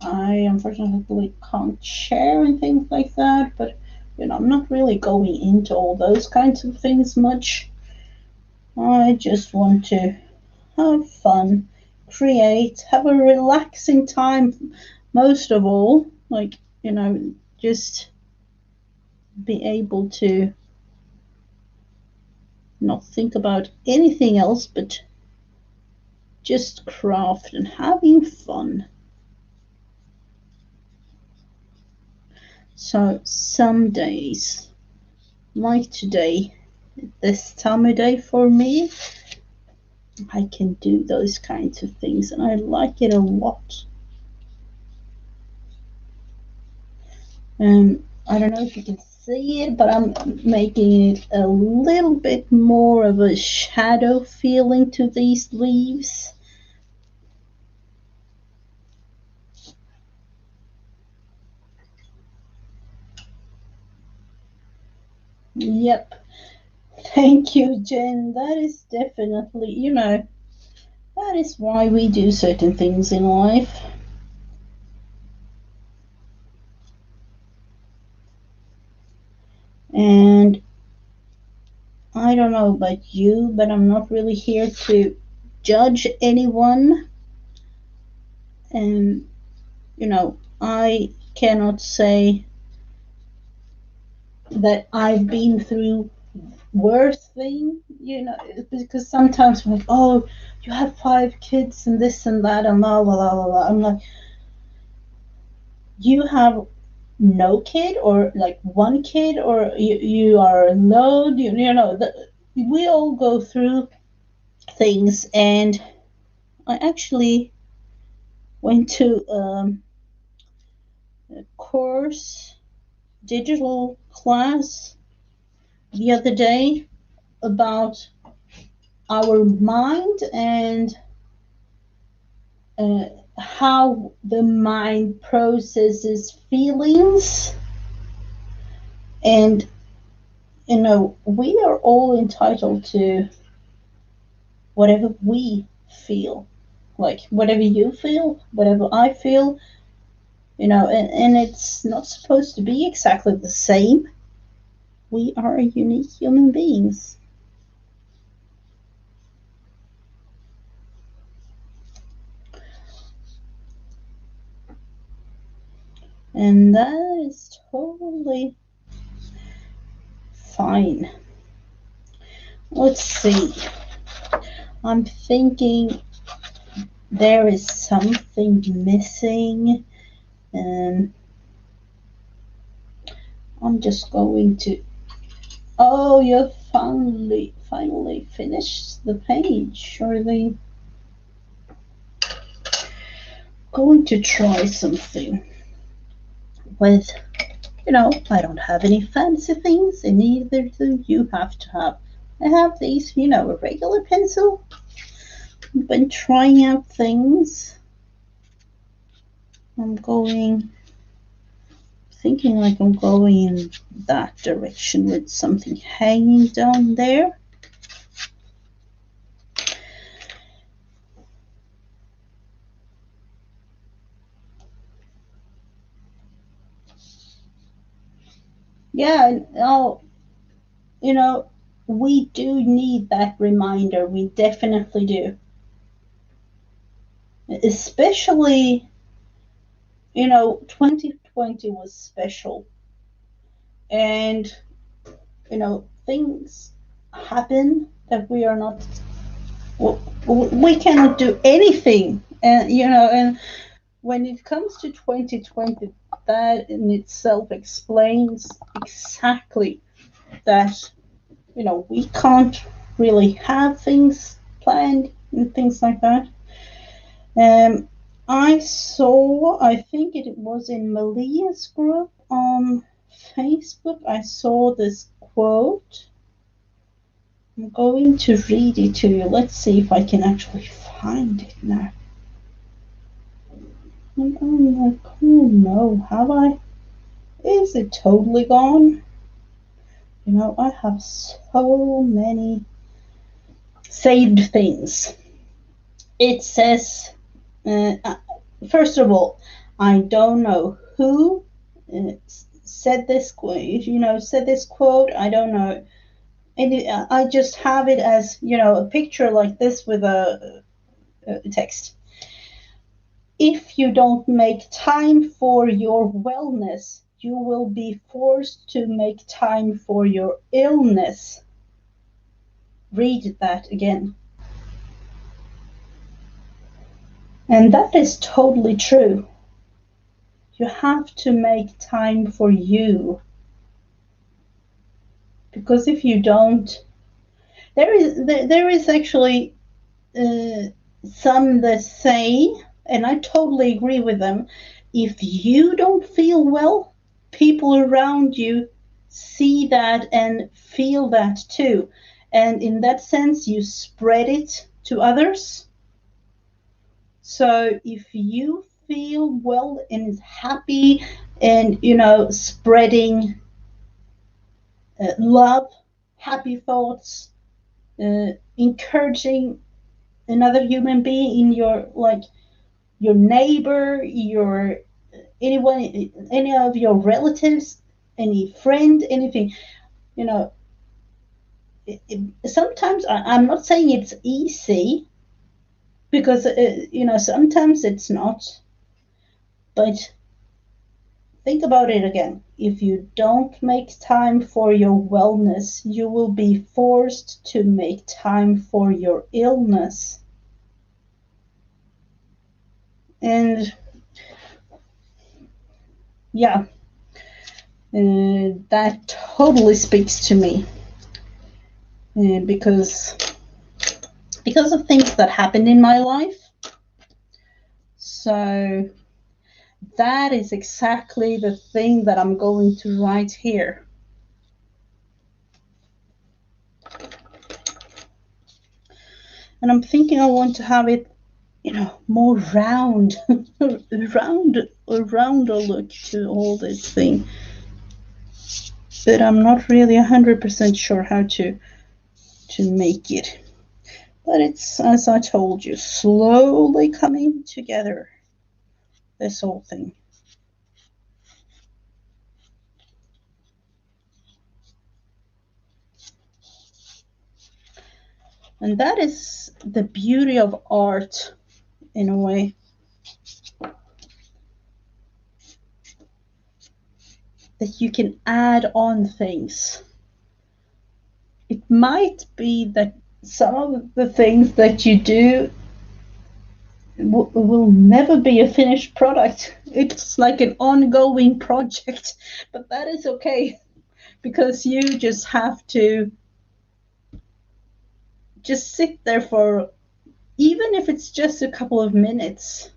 I unfortunately can't share and things like that, but I'm not really going into all those kinds of things much. I just want to have fun, create, have a relaxing time, most of all, like, just be able to not think about anything else but just craft and having fun. So some days, like today, this time of day for me, I can do those kinds of things and I like it a lot. I don't know if you can see it, but I'm making it a little bit more of a shadow feeling to these leaves. Yep. Thank you, Jen. That is definitely, that is why we do certain things in life. And I don't know about you, but I'm not really here to judge anyone. And, I cannot say that I've been through worse thing, because sometimes we're like, oh, you have 5 kids and this and that and la la la la la. I'm like, you have no kid or like one kid or you are alone. We all go through things, and I actually went to a course, digital class the other day about our mind and uh, how the mind processes feelings. And we are all entitled to whatever we feel, like whatever you feel, whatever I feel, and it's not supposed to be exactly the same. We are unique human beings. And that is totally fine. Let's see. I'm thinking there is something missing. And I'm just going to. Oh, you finally finished the page. Are they going to try something with? I don't have any fancy things, and neither do you have to have. I have these, a regular pencil. I've been trying out things. I'm thinking like I'm going in that direction with something hanging down there. Yeah, oh, you know, we do need that reminder. We definitely do. Especially, 2020 was special. And, things happen that we are not, we cannot do anything. And when it comes to 2020, that in itself explains exactly that, we can't really have things planned and things like that. Um, I think it was in Malia's group on Facebook, I saw this quote. I'm going to read it to you. Let's see if I can actually find it now. And I'm like, oh no, have I? Is it totally gone? I have so many saved things. It says, uh, first of all, I don't know who said this quote. I don't know. And I just have it as, a picture like this with a text. If you don't make time for your wellness, you will be forced to make time for your illness. Read that again. And that is totally true. You have to make time for you. Because if you don't, there is actually some that say, and I totally agree with them, if you don't feel well, people around you see that and feel that too. And in that sense, you spread it to others. So if you feel well and happy and, spreading love, happy thoughts, encouraging another human being in your, like, your neighbor, your anyone, any of your relatives, any friend, anything. You know, sometimes I'm not saying it's easy, because sometimes it's not. But think about it again. If you don't make time for your wellness, you will be forced to make time for your illness. And yeah, that totally speaks to me, because of things that happened in my life. So that is exactly the thing that I'm going to write here. And I'm thinking I want to have it, more round, a rounder look to all this thing. But I'm not really 100% sure how to make it. But it's, as I told you, slowly coming together, this whole thing. And that is the beauty of art, in a way. That you can add on things. It might be that some of the things that you do will never be a finished product. It's like an ongoing project, but that is okay, because you just have to just sit there for, even if it's just a couple of minutes.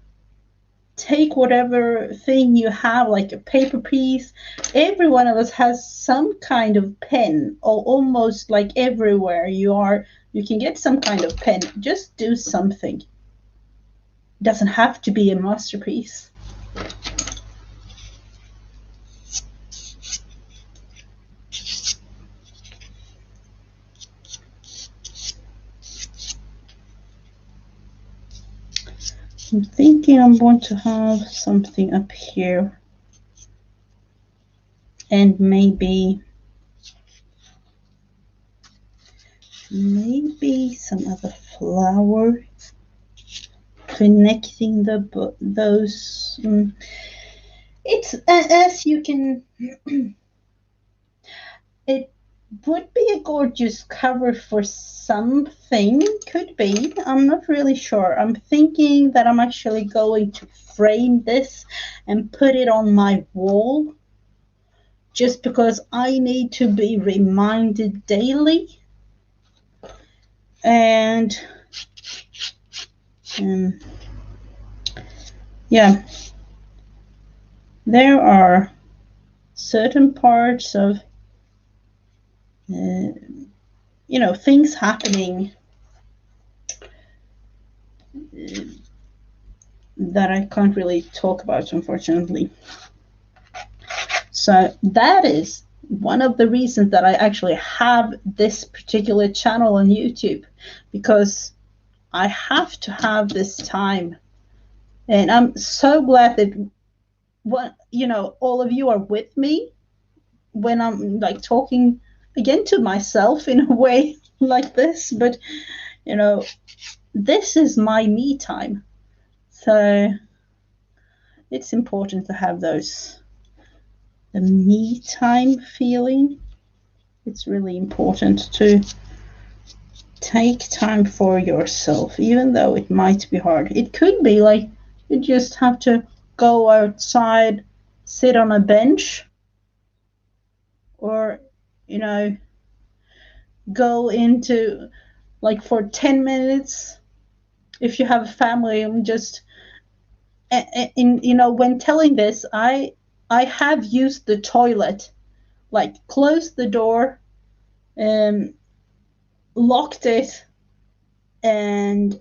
Take whatever thing you have, like a paper piece. Every one of us has some kind of pen, or almost like everywhere you can get some kind of pen. Just do something. It doesn't have to be a masterpiece. I'm thinking I'm going to have something up here, and maybe some other flower connecting those. It's, as you can. It would be a gorgeous cover for something. Could be. I'm not really sure. I'm thinking that I'm actually going to frame this and put it on my wall, just because I need to be reminded daily. And yeah, there are certain parts of things happening that I can't really talk about, unfortunately. So that is one of the reasons that I actually have this particular channel on YouTube, because I have to have this time. And I'm so glad that all of you are with me when I'm like talking again to myself in a way like this. But this is my me time. So it's important to have the me time feeling. It's really important to take time for yourself, even though it might be hard. It could be like you just have to go outside, sit on a bench, or go into, like, for 10 minutes if you have a family. And just when telling this, I have used the toilet, like closed the door, locked it, and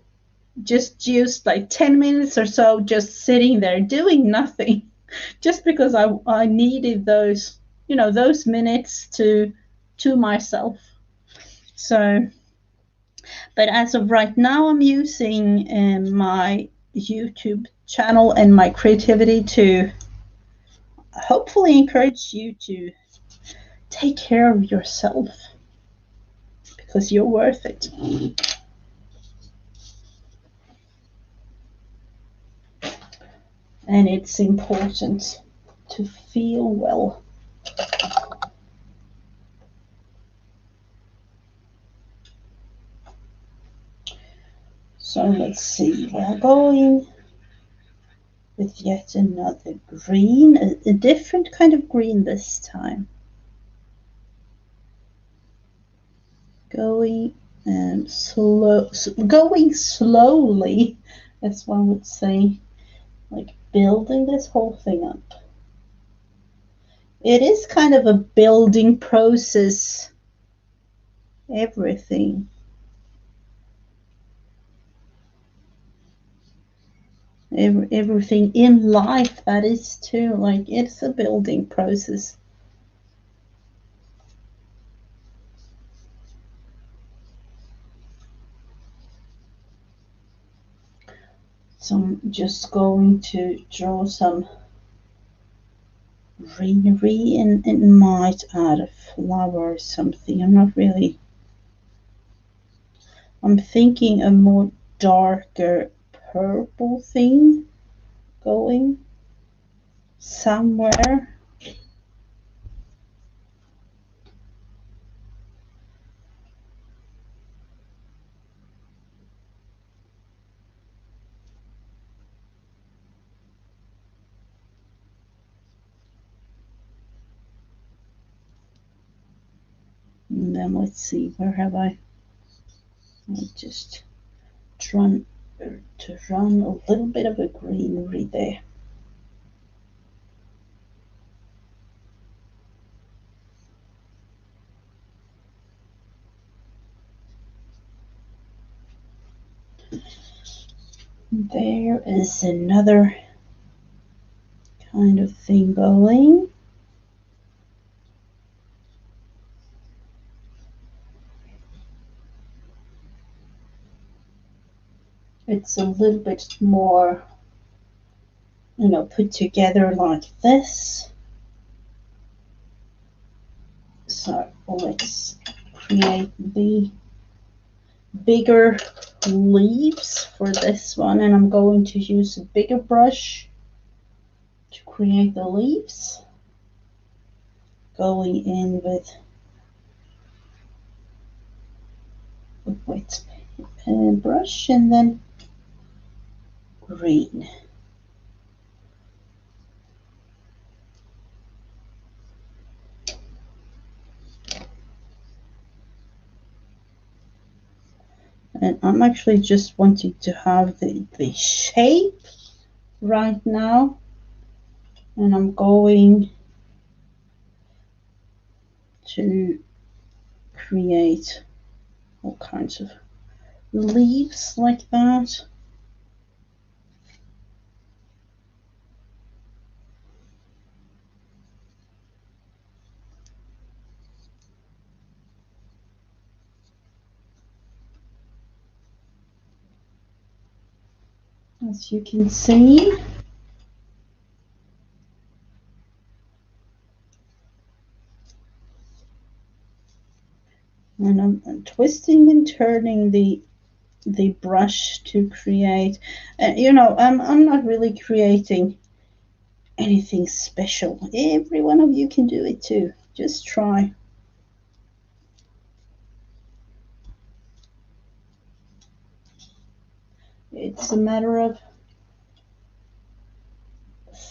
just used like 10 minutes or so just sitting there doing nothing, just because I needed those minutes to myself. So, but as of right now, I'm using my YouTube channel and my creativity to hopefully encourage you to take care of yourself, because you're worth it. And it's important to feel well. So let's see, we're going with yet another green, a different kind of green this time. Going going slowly, as one would say, like building this whole thing up. It is kind of a building process, everything. Everything in life, that is too, like it's a building process. So I'm just going to draw some greenery and might add a flower or something. I'm not really, I'm thinking a more darker purple thing going somewhere. And then let's see, where have I just run a little bit of a greenery there. There is another kind of thing going. It's a little bit more, put together like this. So let's create the bigger leaves for this one, and I'm going to use a bigger brush to create the leaves, going in with a wet brush and then green. And I'm actually just wanting to have the shape right now, and I'm going to create all kinds of leaves like that. As you can see, and I'm twisting and turning the brush to create, I'm not really creating anything special. Every one of you can do it too. Just try. It's a matter of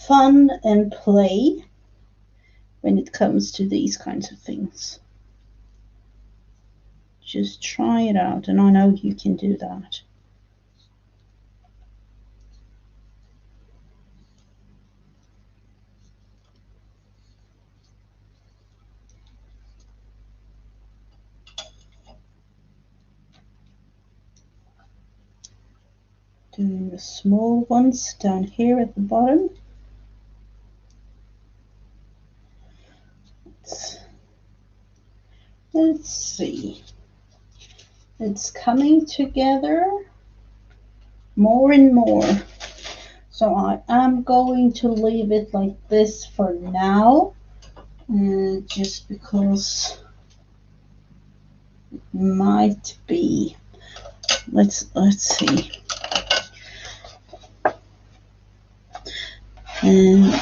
fun and play when it comes to these kinds of things. Just try it out, and I know you can do that. Doing the small ones down here at the bottom. Let's see. it's coming together more and more. So I am going to leave it like this for now, just because it might be. Let's see. And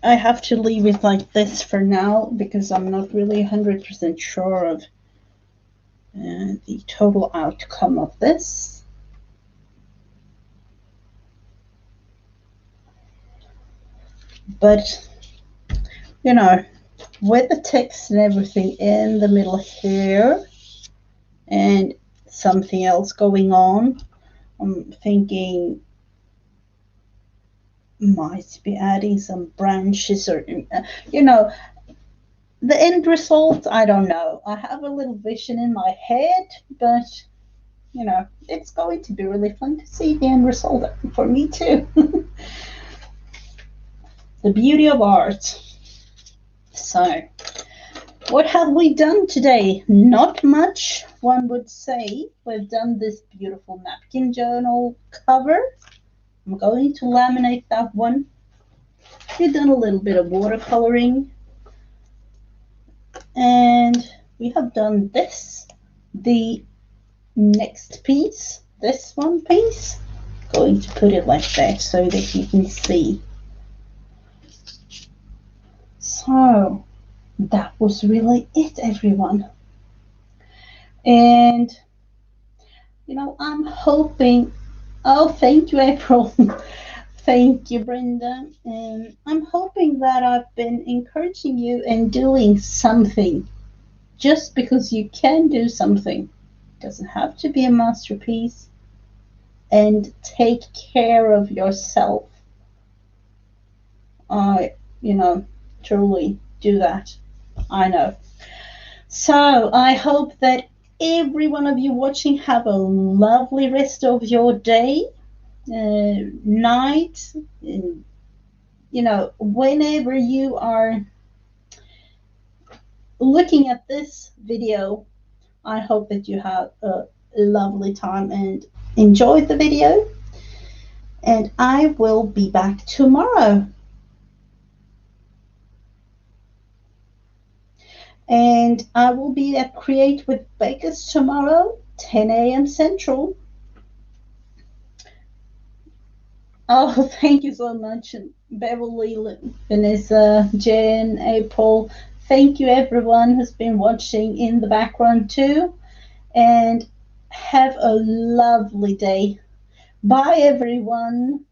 I have to leave it like this for now because I'm not really 100% sure of the total outcome of this. But, you know, with the text and everything in the middle here and something else going on, I'm thinking might be adding some branches or, you know, the end result, I don't know. I have a little vision in my head, but, you know, it's going to be really fun to see the end result for me too. The beauty of art. So, what have we done today? Not much, one would say. We've done this beautiful napkin journal cover. I'm going to laminate that one. We've done a little bit of watercoloring. And we have done this, the next piece, this one piece. Going to put it like that so that you can see. So that was really it, everyone. And, you know, I'm hoping, oh, thank you, April. Thank you, Brenda. And I'm hoping that I've been encouraging you and doing something. Just because you can do something, it doesn't have to be a masterpiece. And take care of yourself. You know, truly do that. I know. So I hope that every one of you watching have a lovely rest of your day, night, you know, whenever you are looking at this video. I hope that you have a lovely time and enjoyed the video. And I will be back tomorrow. And I will be at Create with Bakers tomorrow, 10 a.m. Central. Oh, thank you so much, Beverly, Vanessa, Jen, April. Thank you, everyone who's been watching in the background too. And have a lovely day. Bye, everyone.